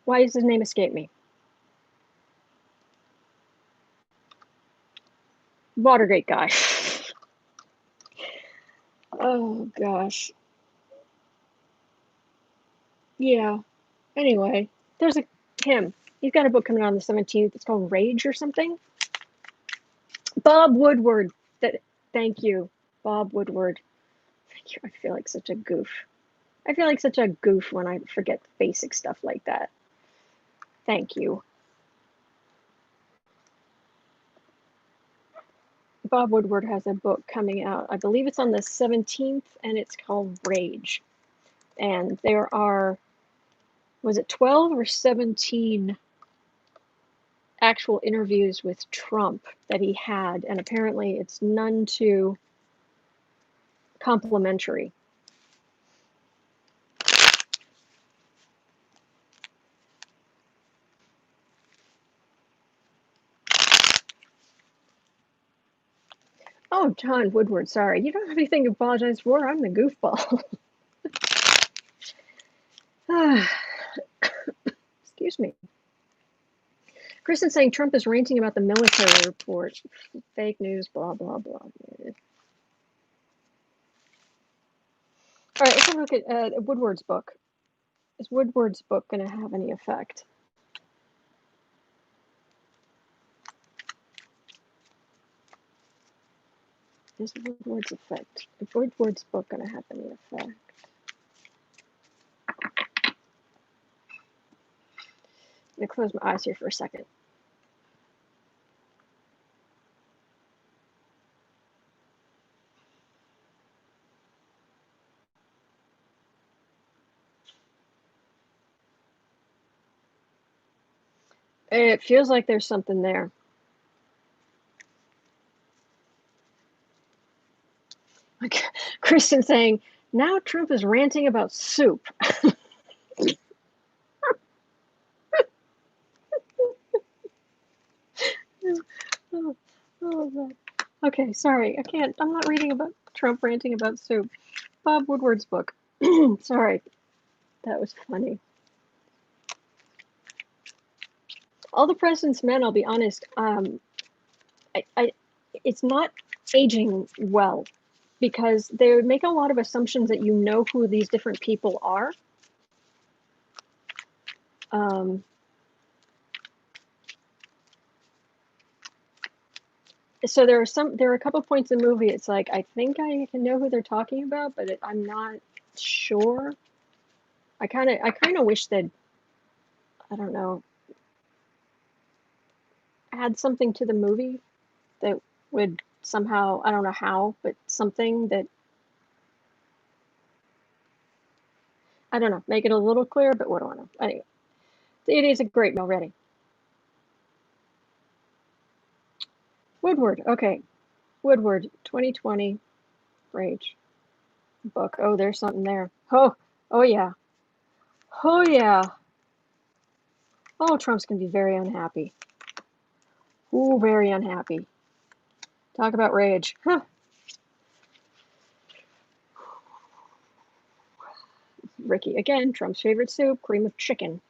Why does his name escape me? Watergate guy. Oh gosh. Yeah. Anyway, there's him. He's got a book coming out on the 17th. It's called Rage or something. Bob Woodward. Thank you, Bob Woodward. Thank you. I feel like such a goof. I feel like such a goof when I forget basic stuff like that. Thank you. Bob Woodward has a book coming out. I believe it's on the 17th, and it's called Rage. And there are, was it 12 or 17 actual interviews with Trump that he had, and apparently it's none too complimentary. Oh, John Woodward, sorry. You don't have anything to apologize for. I'm the goofball. Excuse me. Kristen's saying Trump is ranting about the military report. Fake news, blah, blah, blah. All right, let's have a look at Woodward's book. Is Woodward's book going to have any effect? Is Woodward's book going to have any effect? Let me close my eyes here for a second. It feels like there's something there. Like Kristen saying, now Trump is ranting about soup. Oh, okay, sorry. I'm not reading about Trump ranting about soup. Bob Woodward's book. Sorry. That was funny. All the President's Men, I'll be honest, it's not aging well because they make a lot of assumptions that you know who these different people are. So there are a couple points in the movie. It's like I think I can know who they're talking about, but I'm not sure. I kind of wish that, I don't know, add something to the movie that would somehow, I don't know how, but something that, I don't know, make it a little clearer, but what do I know? Anyway, it is a great already. Woodward, okay. Woodward, 2020, Rage book. Oh, there's something there. Oh yeah. Oh yeah. Oh, Trump's gonna be very unhappy. Ooh, very unhappy. Talk about rage. Huh. Ricky, again, Trump's favorite soup, cream of chicken.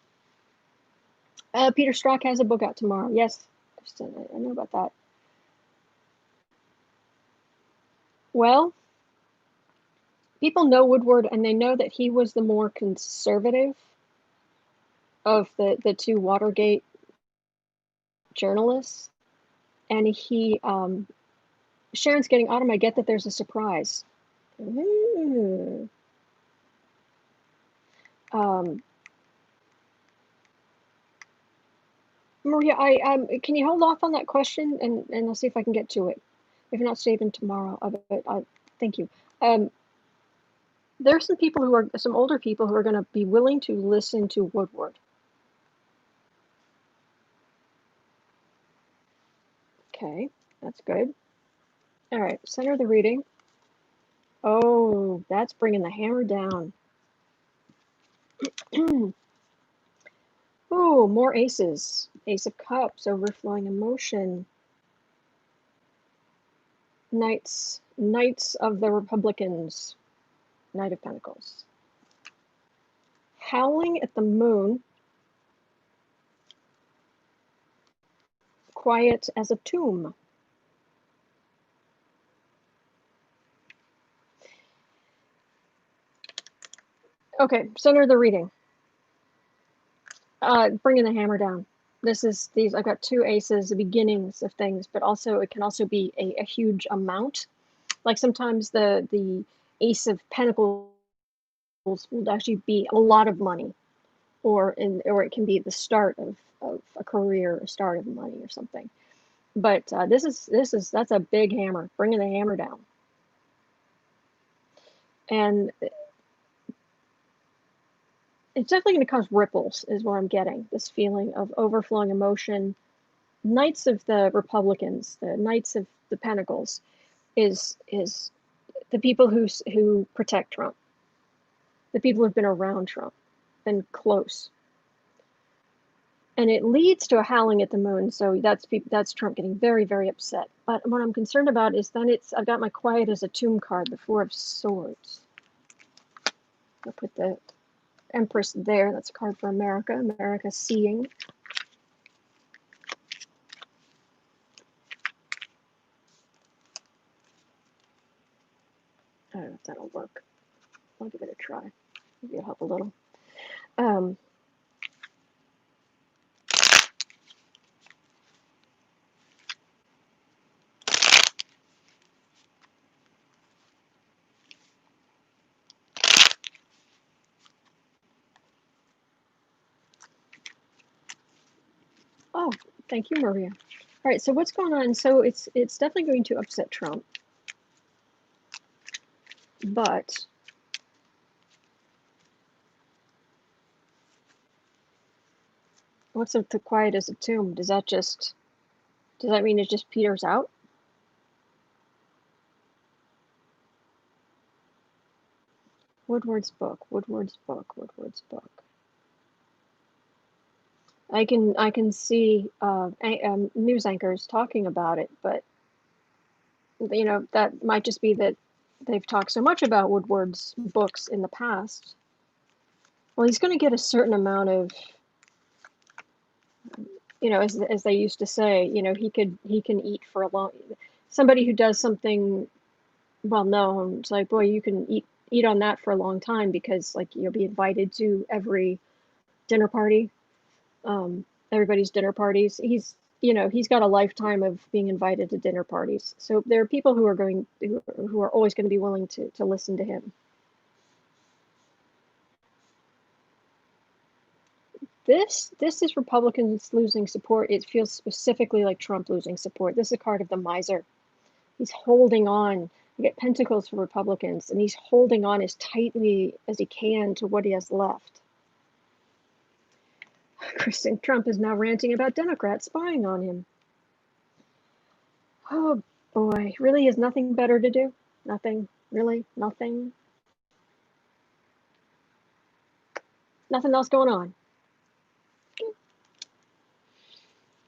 Peter Strzok has a book out tomorrow. Yes, I know about that. Well, people know Woodward, and they know that he was the more conservative of the two Watergate journalists. And he, Sharon's getting autumn. I get that there's a surprise. Ooh. Maria, can you hold off on that question and I'll see if I can get to it. If not, save it tomorrow. Thank you. There are some older people who are going to be willing to listen to Woodward. Okay, that's good. All right, center the reading. Oh, that's bringing the hammer down. Oh, more aces. Ace of Cups, overflowing emotion. Knights of the Republicans. Knight of Pentacles. Howling at the Moon. quiet as a tomb. Okay, center of the reading. Bringing the hammer down. I've got two aces, the beginnings of things, but also it can also be a huge amount. Like sometimes the Ace of Pentacles will actually be a lot of money, or it can be the start of a career, a start of money or something. But that's a big hammer, bringing the hammer down. And it's definitely going to cause ripples, is what I'm getting. This feeling of overflowing emotion. Knights of the Republicans, the Knights of the Pentacles, is the people who protect Trump, the people who've been around Trump, been close. And it leads to a howling at the moon, so that's Trump getting very, very upset. But what I'm concerned about is then I've got my quiet as a tomb card, the Four of Swords. I'll put the Empress there. That's a card for America. America seeing. I don't know if that'll work. I'll give it a try. Maybe it'll help a little. Oh, thank you, Maria. All right, so what's going on? So it's definitely going to upset Trump, but what's up to quiet as a tomb? Does that mean it just peters out? Woodward's book. I can see news anchors talking about it, but you know, that might just be that they've talked so much about Woodward's books in the past. Well, he's going to get a certain amount of, you know, as they used to say, you know, he can eat for a long. Somebody who does something well known, it's like, boy, you can eat on that for a long time, because like you'll be invited to every dinner party, everybody's dinner parties. He's got a lifetime of being invited to dinner parties. So there are people who are always going to be willing to listen to him. This is Republicans losing support. It feels specifically like Trump losing support. This is a card of the miser. He's holding on. You get Pentacles for Republicans, and he's holding on as tightly as he can to what he has left. Kristen, Trump is now ranting about Democrats spying on him. Oh boy, really has nothing better to do? Nothing? Really? Nothing? Nothing else going on?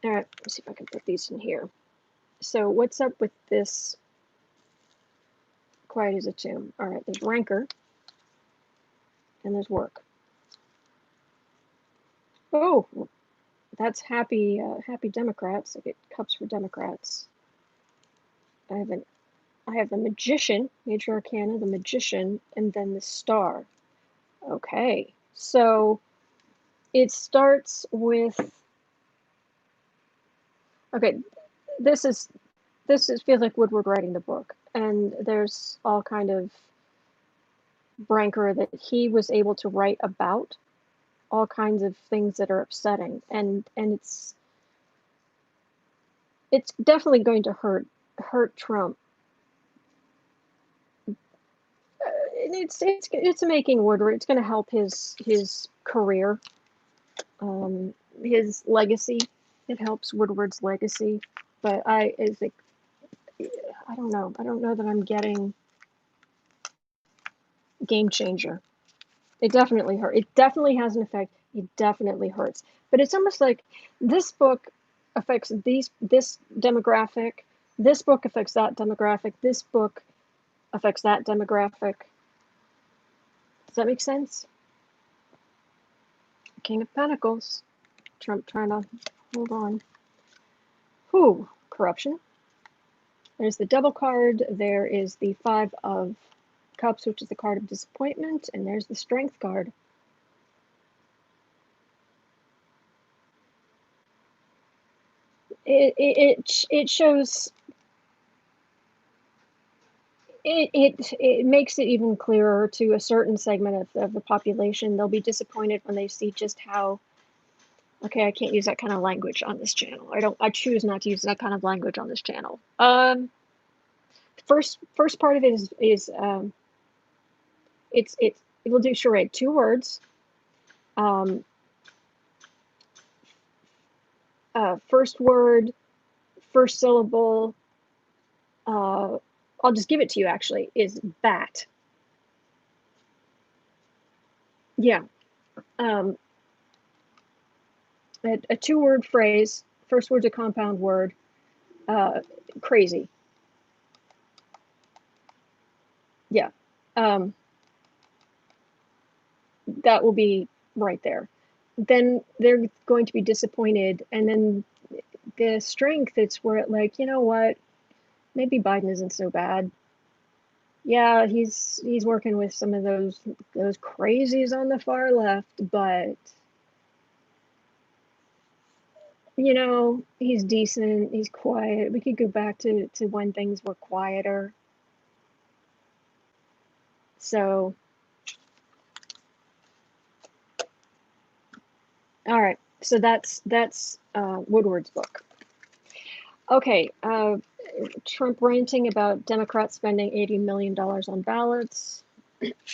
All right, let's see if I can put these in here. So what's up with this quiet as a tomb? All right, there's rancor, and there's work. Oh, that's happy Democrats. I get cups for Democrats. I have the Magician, Major Arcana, the Magician, and then the Star. Okay, so it starts with. Okay, this feels like Woodward writing the book, and there's all kind of rancor that he was able to write about all kinds of things that are upsetting, and it's definitely going to hurt Trump. It's making Woodward. It's going to help his career, his legacy. It helps Woodward's legacy, but I don't know. I don't know that I'm getting game changer. It definitely hurt. It definitely has an effect. It definitely hurts. But it's almost like this book affects this demographic. This book affects that demographic. This book affects that demographic. Does that make sense? King of Pentacles. Trump trying to hold on. Ooh, corruption. There's the Devil card. There is the Five of Cups, which is the card of disappointment, and there's the Strength card. It shows. It makes it even clearer to a certain segment of the population. They'll be disappointed when they see just how. Okay, I can't use that kind of language on this channel. I choose not to use that kind of language on this channel. First part of it is it'll do charade. 2 words. First word, first syllable. I'll just give it to you. Actually, is bat. Yeah. A 2-word phrase. First word's a compound word. Crazy. Yeah. That will be right there. Then they're going to be disappointed, and then the strength, it's where it, like, you know what, maybe Biden isn't so bad. Yeah, he's working with some of those crazies on the far left, but you know, he's decent, he's quiet. We could go back to when things were quieter. So all right, so that's Woodward's book. Okay, Trump ranting about Democrats spending $80 million on ballots.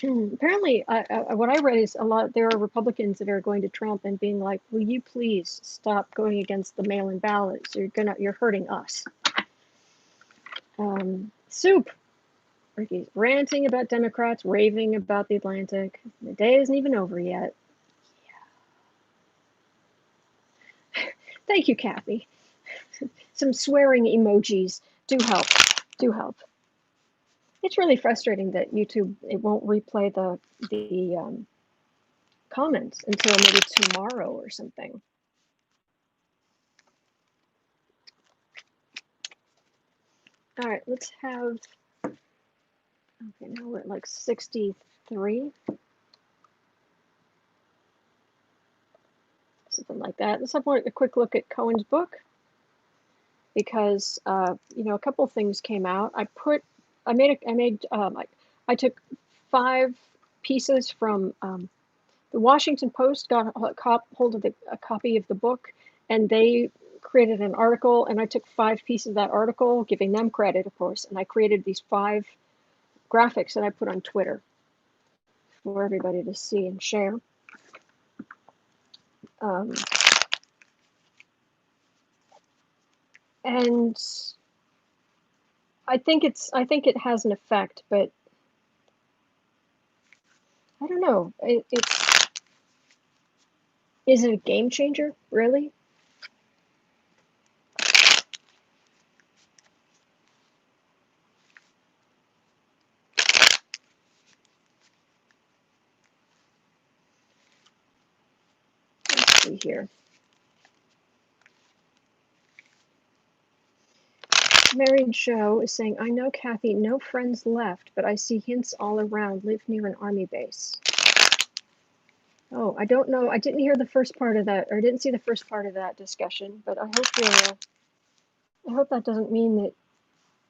Apparently, what I read is there are Republicans that are going to Trump and being like, "Will you please stop going against the mail-in ballots? You're hurting us." Soup. Ricky's ranting about Democrats, raving about the Atlantic. The day isn't even over yet. Thank you, Kathy. Some swearing emojis do help. Do help. It's really frustrating that YouTube, it won't replay the comments until maybe tomorrow or something. All right, let's have. Okay, now we're at like 63. Something like that. Let's have a quick look at Cohen's book, because you know, a couple of things came out. I took 5 pieces from the Washington Post, got hold of a copy of the book, and they created an article, and I took 5 pieces of that article, giving them credit, of course, and I created these 5 graphics that I put on Twitter for everybody to see and share. And I think it has an effect, but I don't know. Is it a game changer, really? Let's see here. Married Joe is saying, "I know, Kathy, no friends left, but I see hints all around. Live near an army base." Oh, I don't know. I didn't hear the first part of that, or didn't see the first part of that discussion. But I hope that doesn't mean that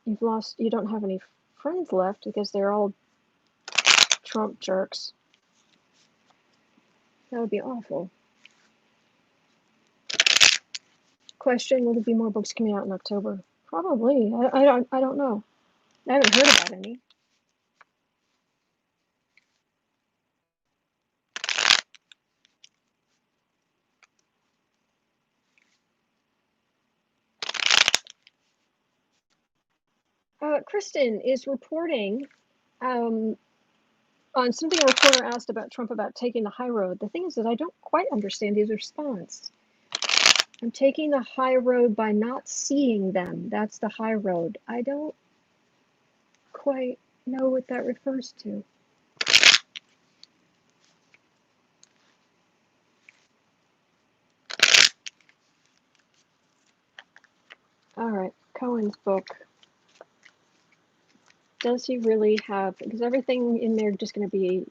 you don't have any friends left, because they're all Trump jerks. That would be awful. Question: will there be more books coming out in October? Probably. I don't know. I haven't heard about any. Kristen is reporting on something a reporter asked about Trump about taking the high road. The thing is that I don't quite understand his response. I'm taking the high road by not seeing them. That's the high road. I don't quite know what that refers to. Cohen's book, does he really have, because everything in there just going to be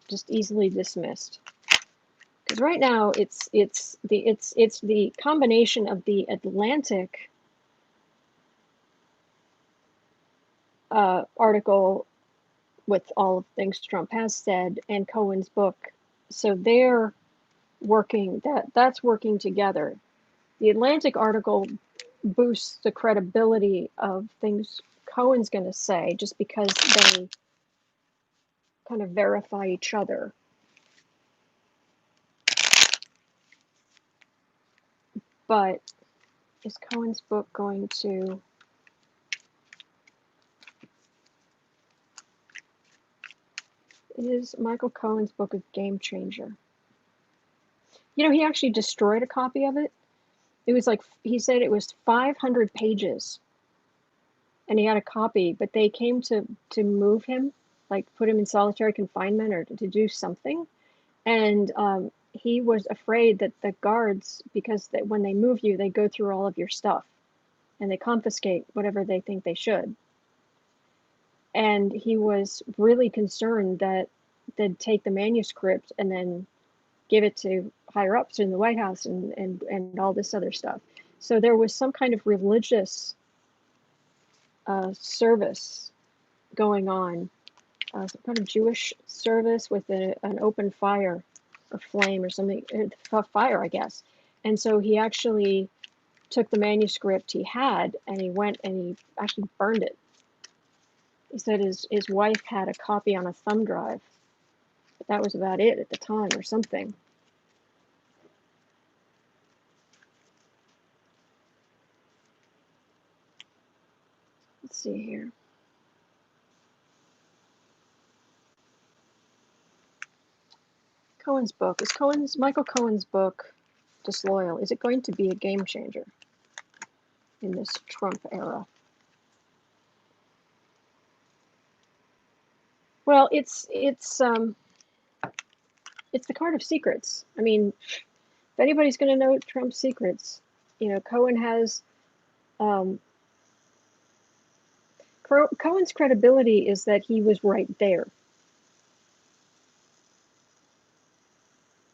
just easily dismissed. Because right now it's the combination of the Atlantic article with all of the things Trump has said and Cohen's book. So they're working, that's working together. The Atlantic article boosts the credibility of things Cohen's going to say just because they kind of verify each other. But is Cohen's book going to... Is Michael Cohen's book a game changer? You know, he actually destroyed a copy of it. It was like, he said it was 500 pages. And he had a copy, but they came to move him, like put him in solitary confinement or to do something. And he was afraid that the guards, because when they move you, they go through all of your stuff and they confiscate whatever they think they should. And he was really concerned that they'd take the manuscript and then give it to higher ups in the White House and all this other stuff. So there was some kind of religious service going on, some kind of Jewish service with an open fire or flame or something, fire, I guess. And so he actually took the manuscript he had and he went and he actually burned it. He said his wife had a copy on a thumb drive, but that was about it at the time or something. Let's see here. Cohen's book. Is Michael Cohen's book Disloyal? Is it going to be a game changer in this Trump era? Well, it's the card of secrets. I mean, if anybody's going to know Trump's secrets, you know, Cohen has. Cohen's credibility is that he was right there.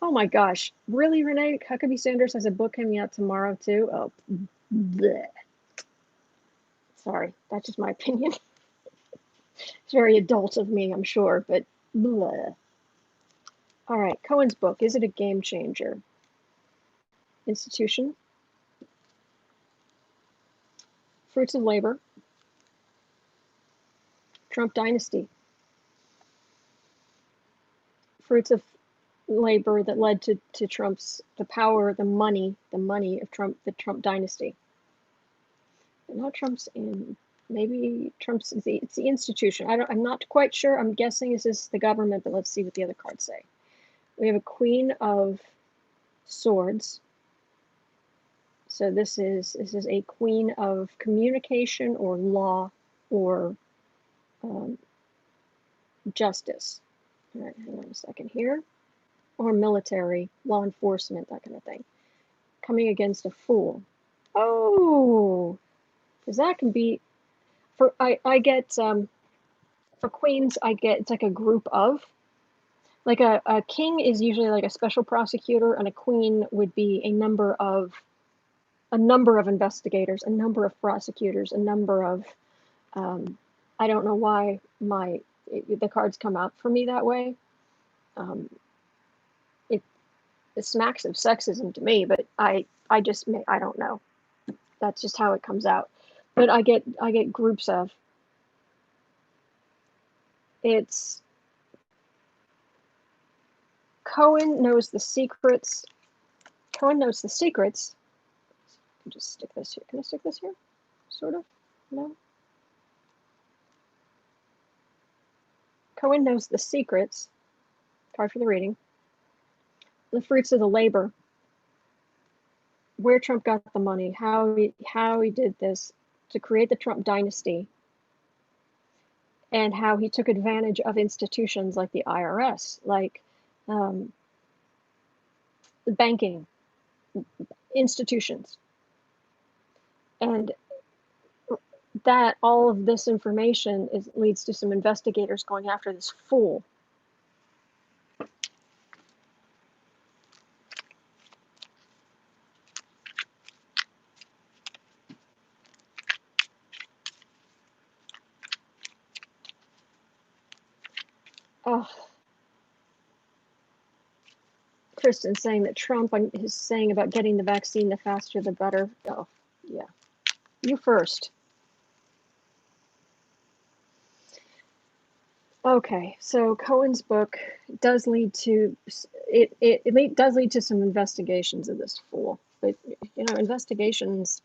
Oh my gosh, really, Renee? Huckabee Sanders has a book coming out tomorrow too? Oh, bleh. Sorry, that's just my opinion. It's very adult of me, I'm sure, but bleh. All right, Cohen's book, is it a game changer? Institution. Fruits of labor. Trump dynasty. Fruits of labor that led to Trump's, the power, the money of Trump, the Trump dynasty. And now Trump's in, maybe Trump's, it's the institution. I'm not quite sure. I'm guessing this is the government, but let's see what the other cards say. We have a Queen of Swords. So this is a queen of communication or law or justice. All right, hang on a second here. Or military, law enforcement, that kind of thing. Coming against a fool. Oh, because that can be, for I get, for queens, I get, it's like a group of, like a king is usually like a special prosecutor, and a queen would be a number of investigators, a number of prosecutors, a number of, I don't know why the cards come out for me that way. It smacks of sexism to me, but I don't know. That's just how it comes out. But I get groups of. It's Cohen knows the secrets. Cohen knows the secrets. I can just stick this here. Can I stick this here? Sort of? No? Cohen knows the secrets. Card for the reading. The fruits of the labor. Where Trump got the money, how he did this to create the Trump dynasty, and how he took advantage of institutions like the IRS, like banking institutions. And that all of this information leads to some investigators going after this fool. Oh, Kristen's saying that Trump is saying about getting the vaccine, the faster the better. Oh, yeah. You first. Okay, so Cohen's book does lead to it does lead to some investigations of this fool, but you know, investigations.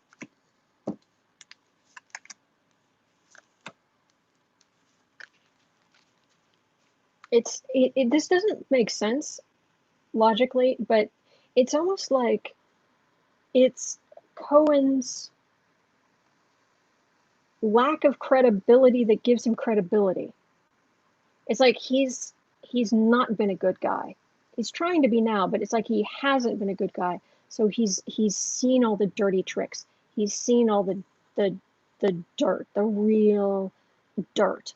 This doesn't make sense logically, but it's almost like it's Cohen's lack of credibility that gives him credibility. It's like he's not been a good guy. He's trying to be now, but it's like he hasn't been a good guy. So he's seen all the dirty tricks. He's seen all the dirt, the real dirt.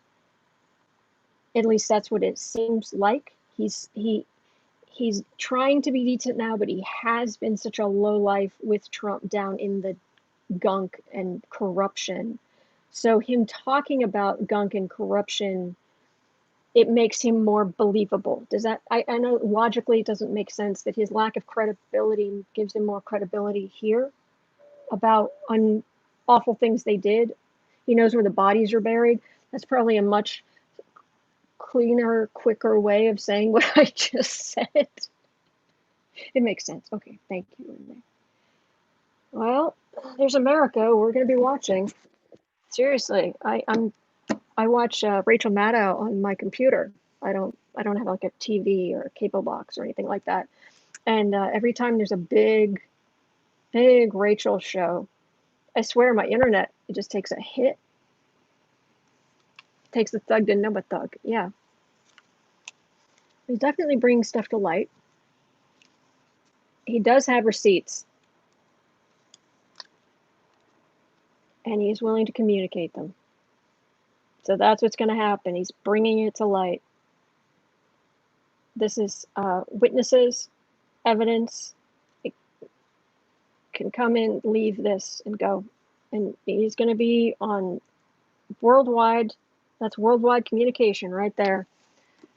At least that's what it seems like. He's trying to be decent now, but he has been such a low life with Trump down in the gunk and corruption. So him talking about gunk and corruption, it makes him more believable. Does that, I know logically it doesn't make sense that his lack of credibility gives him more credibility here about awful things they did. He knows where the bodies are buried. That's probably a much cleaner, quicker way of saying what I just said. It makes sense. Okay, thank you, Renee. Well, there's America. We're going to be watching. Seriously, I watch Rachel Maddow on my computer. I don't have like a TV or a cable box or anything like that. And every time there's a big Rachel show, I swear my internet, it just takes a hit. It takes a thug to know a thug. Yeah. He definitely brings stuff to light. He does have receipts. And he's willing to communicate them. So that's what's going to happen. He's bringing it to light. This is witnesses, evidence. It can come in, leave this, and go. And he's going to be on worldwide. That's worldwide communication right there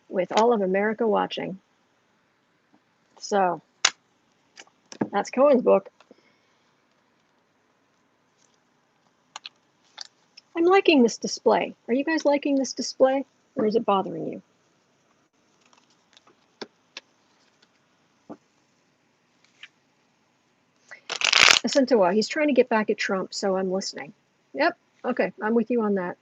with all of America watching. So that's Cohen's book. I'm liking this display. Are you guys liking this display, or is it bothering you? Asintawa, he's trying to get back at Trump, so I'm listening. Yep, okay, I'm with you on that.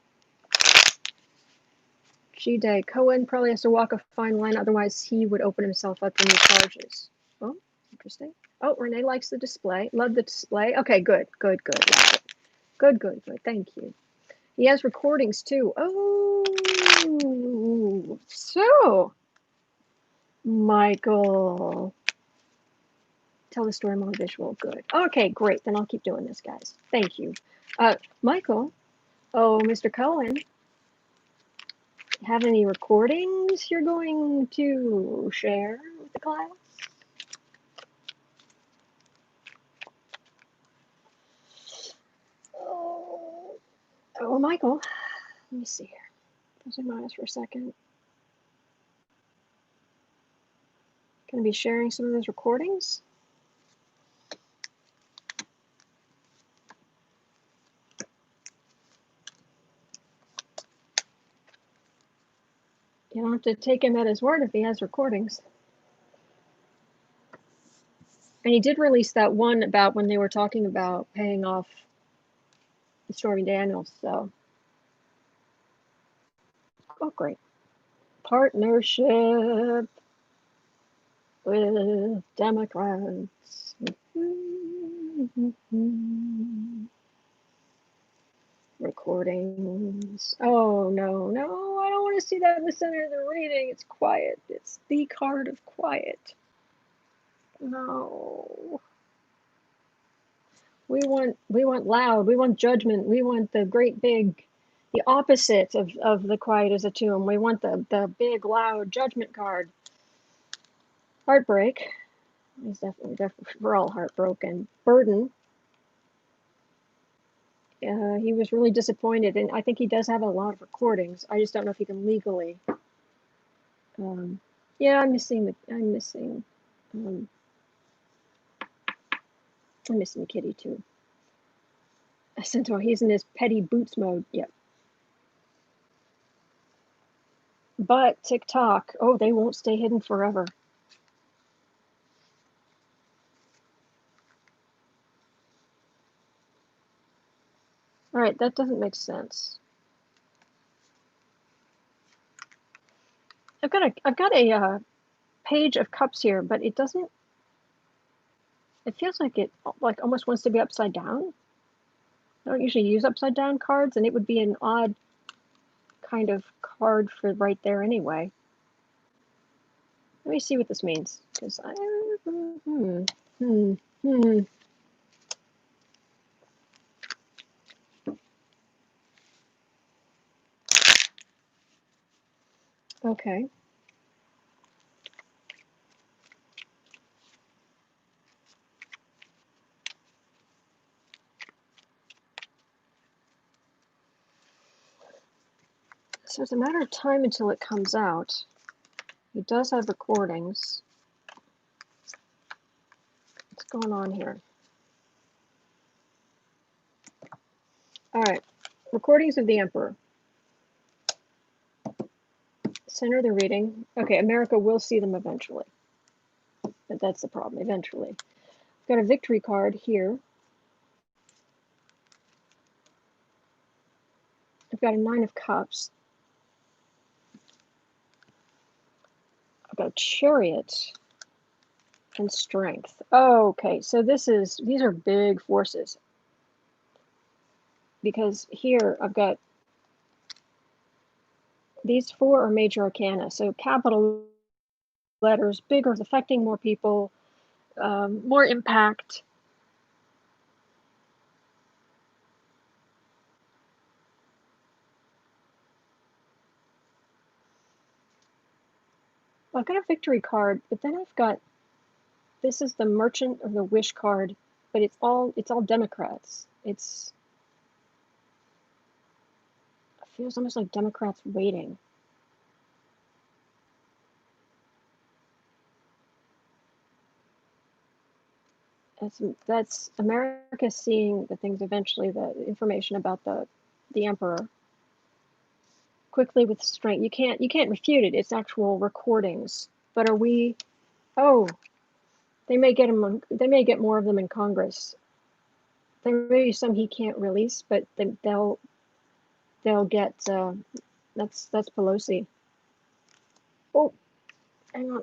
G-Day, Cohen probably has to walk a fine line, otherwise he would open himself up to new charges. Oh, interesting. Oh, Renee likes the display. Love the display. Okay, good. Good. Good. Thank you. He has recordings too. Oh, so Michael, tell the story more visual. Good. Okay, great. Then I'll keep doing this, guys. Thank you. Michael. Oh, Mr. Cohen. Have any recordings you're going to share with the class? Oh, Michael. Let me see here. Plus or minus for a second. Going to be sharing some of those recordings. You don't have to take him at his word if he has recordings. And he did release that one about when they were talking about paying off Stormy Daniels. So, oh, great. Partnership with Democrats. Recordings. Oh, no, I don't want to see that in the center of the reading. It's quiet. It's the card of quiet. No. We want loud. We want judgment. We want the great big, the opposite of the quiet as a tomb. We want the big loud judgment card. Heartbreak. He's definitely we're all heartbroken. Burden. He was really disappointed, and I think he does have a lot of recordings. I just don't know if he can legally. Yeah, I'm missing um, Kitty too. Centaur, he's in his petty boots mode. Yep. But TikTok, oh, they won't stay hidden forever. All right, that doesn't make sense. I've got a page of cups here, but it doesn't. It feels like it almost wants to be upside down. I don't usually use upside down cards, and it would be an odd kind of card for right there anyway. Let me see what this means, because Okay. So it's a matter of time until it comes out. He does have recordings. What's going on here? All right, recordings of the Emperor. Center of the reading. Okay, America will see them eventually. But that's the problem, eventually. I've got a victory card here. I've got a 9 of Cups. I've got a Chariot and Strength. Oh, okay, so these are big forces. Because here I've got these 4 are major arcana, so capital letters, bigger, affecting more people, more impact. Well, I've got a victory card, but then I've got, this is the Merchant of the Wish card, but it's all Democrats. It feels almost like Democrats waiting. That's America seeing the things eventually, the information about the Emperor quickly with strength. You can't refute it. It's actual recordings. But are we? Oh, they may get them. They may get more of them in Congress. There may be some he can't release, but they'll get. That's Pelosi. Oh, hang on.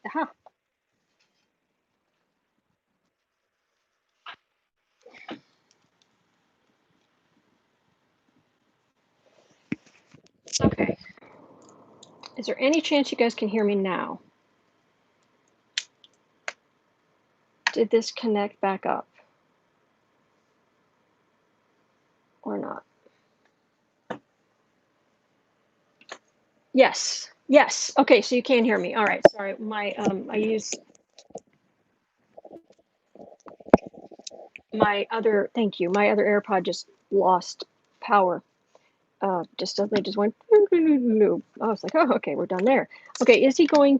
Aha. Okay. Is there any chance you guys can hear me now? Did this connect back up? Or not? Yes. Yes. Okay, so you can hear me. All right. Sorry. I used my other, thank you. My other AirPod just lost power. They just went. I was like, oh, okay, we're done there. Okay, is Cohen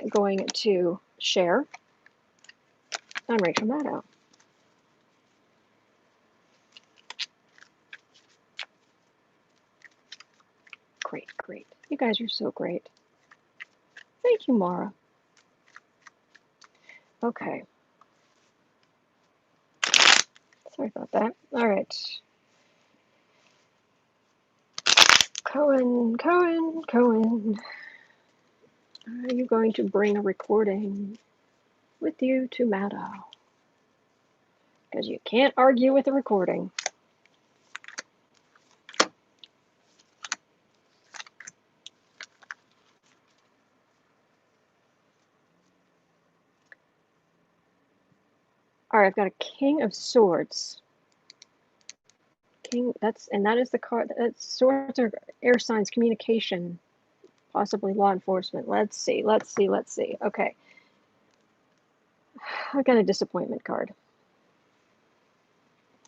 going to share? I'm Rachel Maddow. Great. You guys are so great. Thank you, Mara. Okay. Sorry about that. All right. Cohen, Cohen, Cohen. Are you going to bring a recording with you to Maddow? Because you can't argue with a recording. All right, I've got a King of Swords. King, that is the card. Swords are air signs, communication, possibly law enforcement. Let's see. Okay. I got a disappointment card.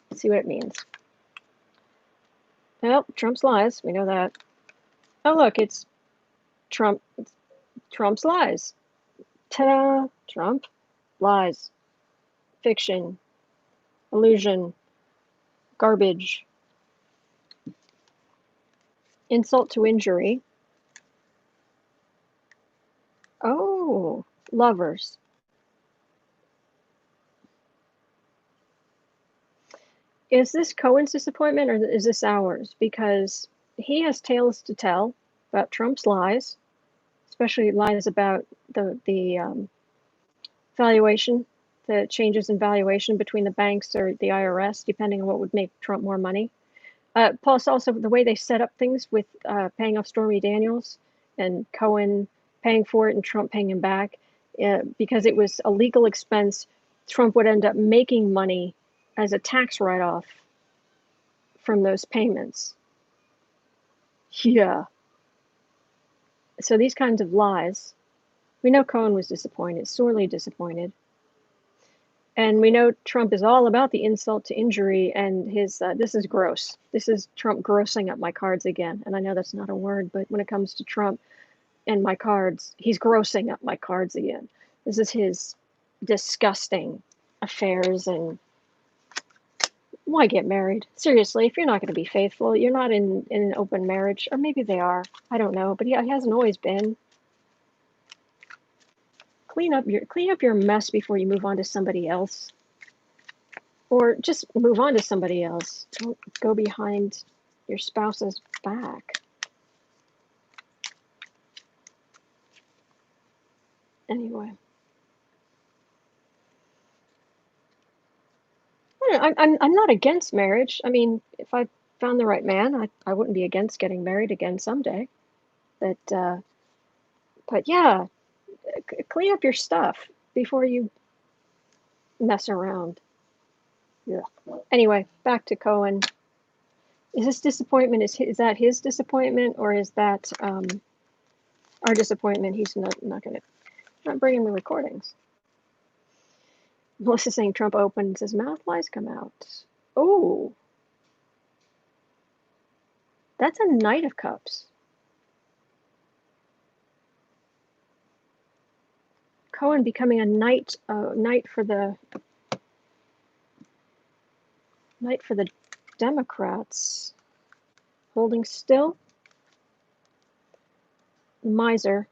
Let's see what it means. Well, Trump's lies. We know that. Oh, look, it's Trump. It's Trump's lies. Ta-da! Trump lies. Fiction. Illusion. Garbage. Insult to injury. Oh, lovers. Is this Cohen's disappointment or is this ours? Because he has tales to tell about Trump's lies, especially lies about the valuation, the changes in valuation between the banks or the IRS, depending on what would make Trump more money. Plus, also the way they set up things with paying off Stormy Daniels and Cohen paying for it and Trump paying him back, because it was a legal expense. Trump would end up making money as a tax write-off from those payments. Yeah. So these kinds of lies, we know Cohen was disappointed, sorely disappointed. And we know Trump is all about the insult to injury and his, this is gross. This is Trump grossing up my cards again. And I know that's not a word, but when it comes to Trump and my cards, he's grossing up my cards again. This is his disgusting affairs. And why get married? Seriously, if you're not going to be faithful, you're not in an open marriage, or maybe they are. I don't know, but he hasn't always been. Clean up your mess before you move on to somebody else. Or just move on to somebody else. Don't go behind your spouse's back. Anyway. I'm not against marriage. I mean, if I found the right man, I wouldn't be against getting married again someday. But yeah, clean up your stuff before you mess around. Yeah. Anyway, back to Cohen. Is this disappointment, is that his disappointment, or is that our disappointment? He's not bringing the recordings. Melissa's saying Trump opens his mouth, lies come out. Oh, that's a Knight of Cups. Cohen becoming a knight for the Democrats. Holding still. Miser.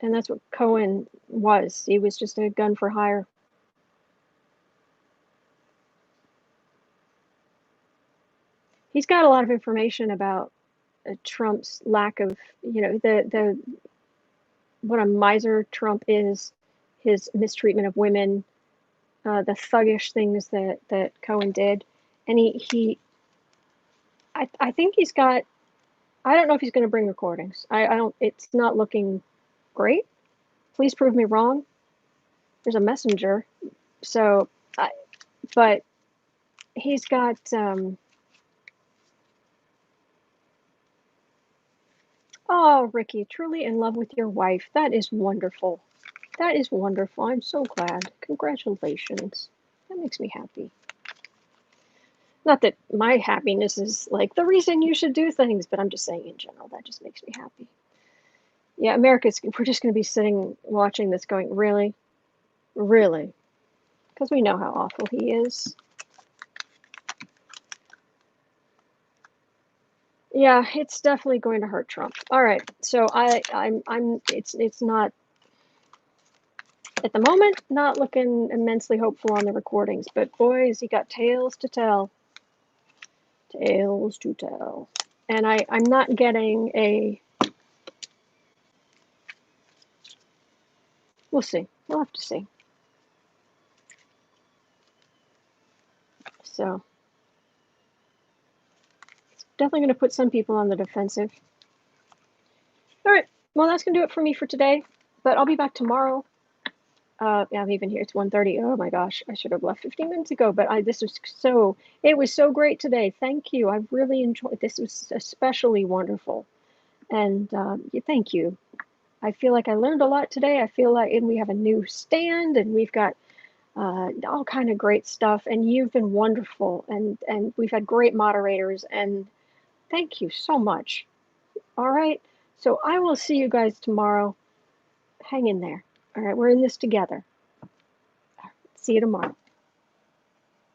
And that's what Cohen was. He was just a gun for hire. He's got a lot of information about Trump's lack of, what a miser Trump is, his mistreatment of women, the thuggish things that Cohen did. And I think he's got, I don't know if he's going to bring recordings. It's not looking great. Please prove me wrong. There's a messenger. So, but he's got, oh, Ricky, truly in love with your wife. That is wonderful. That is wonderful. I'm so glad. Congratulations. That makes me happy. Not that my happiness is like the reason you should do things, but I'm just saying in general, that just makes me happy. Yeah, we're just going to be sitting watching this going, really? Really? Because we know how awful he is. Yeah, it's definitely going to hurt Trump. All right, so it's not, at the moment, not looking immensely hopeful on the recordings, but boy, has he got tales to tell. Tales to tell. And I'm not getting a... We'll see. We'll have to see. So, it's definitely going to put some people on the defensive. All right. Well, that's going to do it for me for today. But I'll be back tomorrow. Yeah, I'm even here. It's 1:30. Oh my gosh, I should have left 15 minutes ago. But it was so great today. Thank you. I really enjoyed this. It was especially wonderful. And thank you. I feel like I learned a lot today. I feel like, and we have a new stand, and we've got all kind of great stuff. And you've been wonderful, and we've had great moderators. And thank you so much. All right. So I will see you guys tomorrow. Hang in there. All right, we're in this together. See you tomorrow.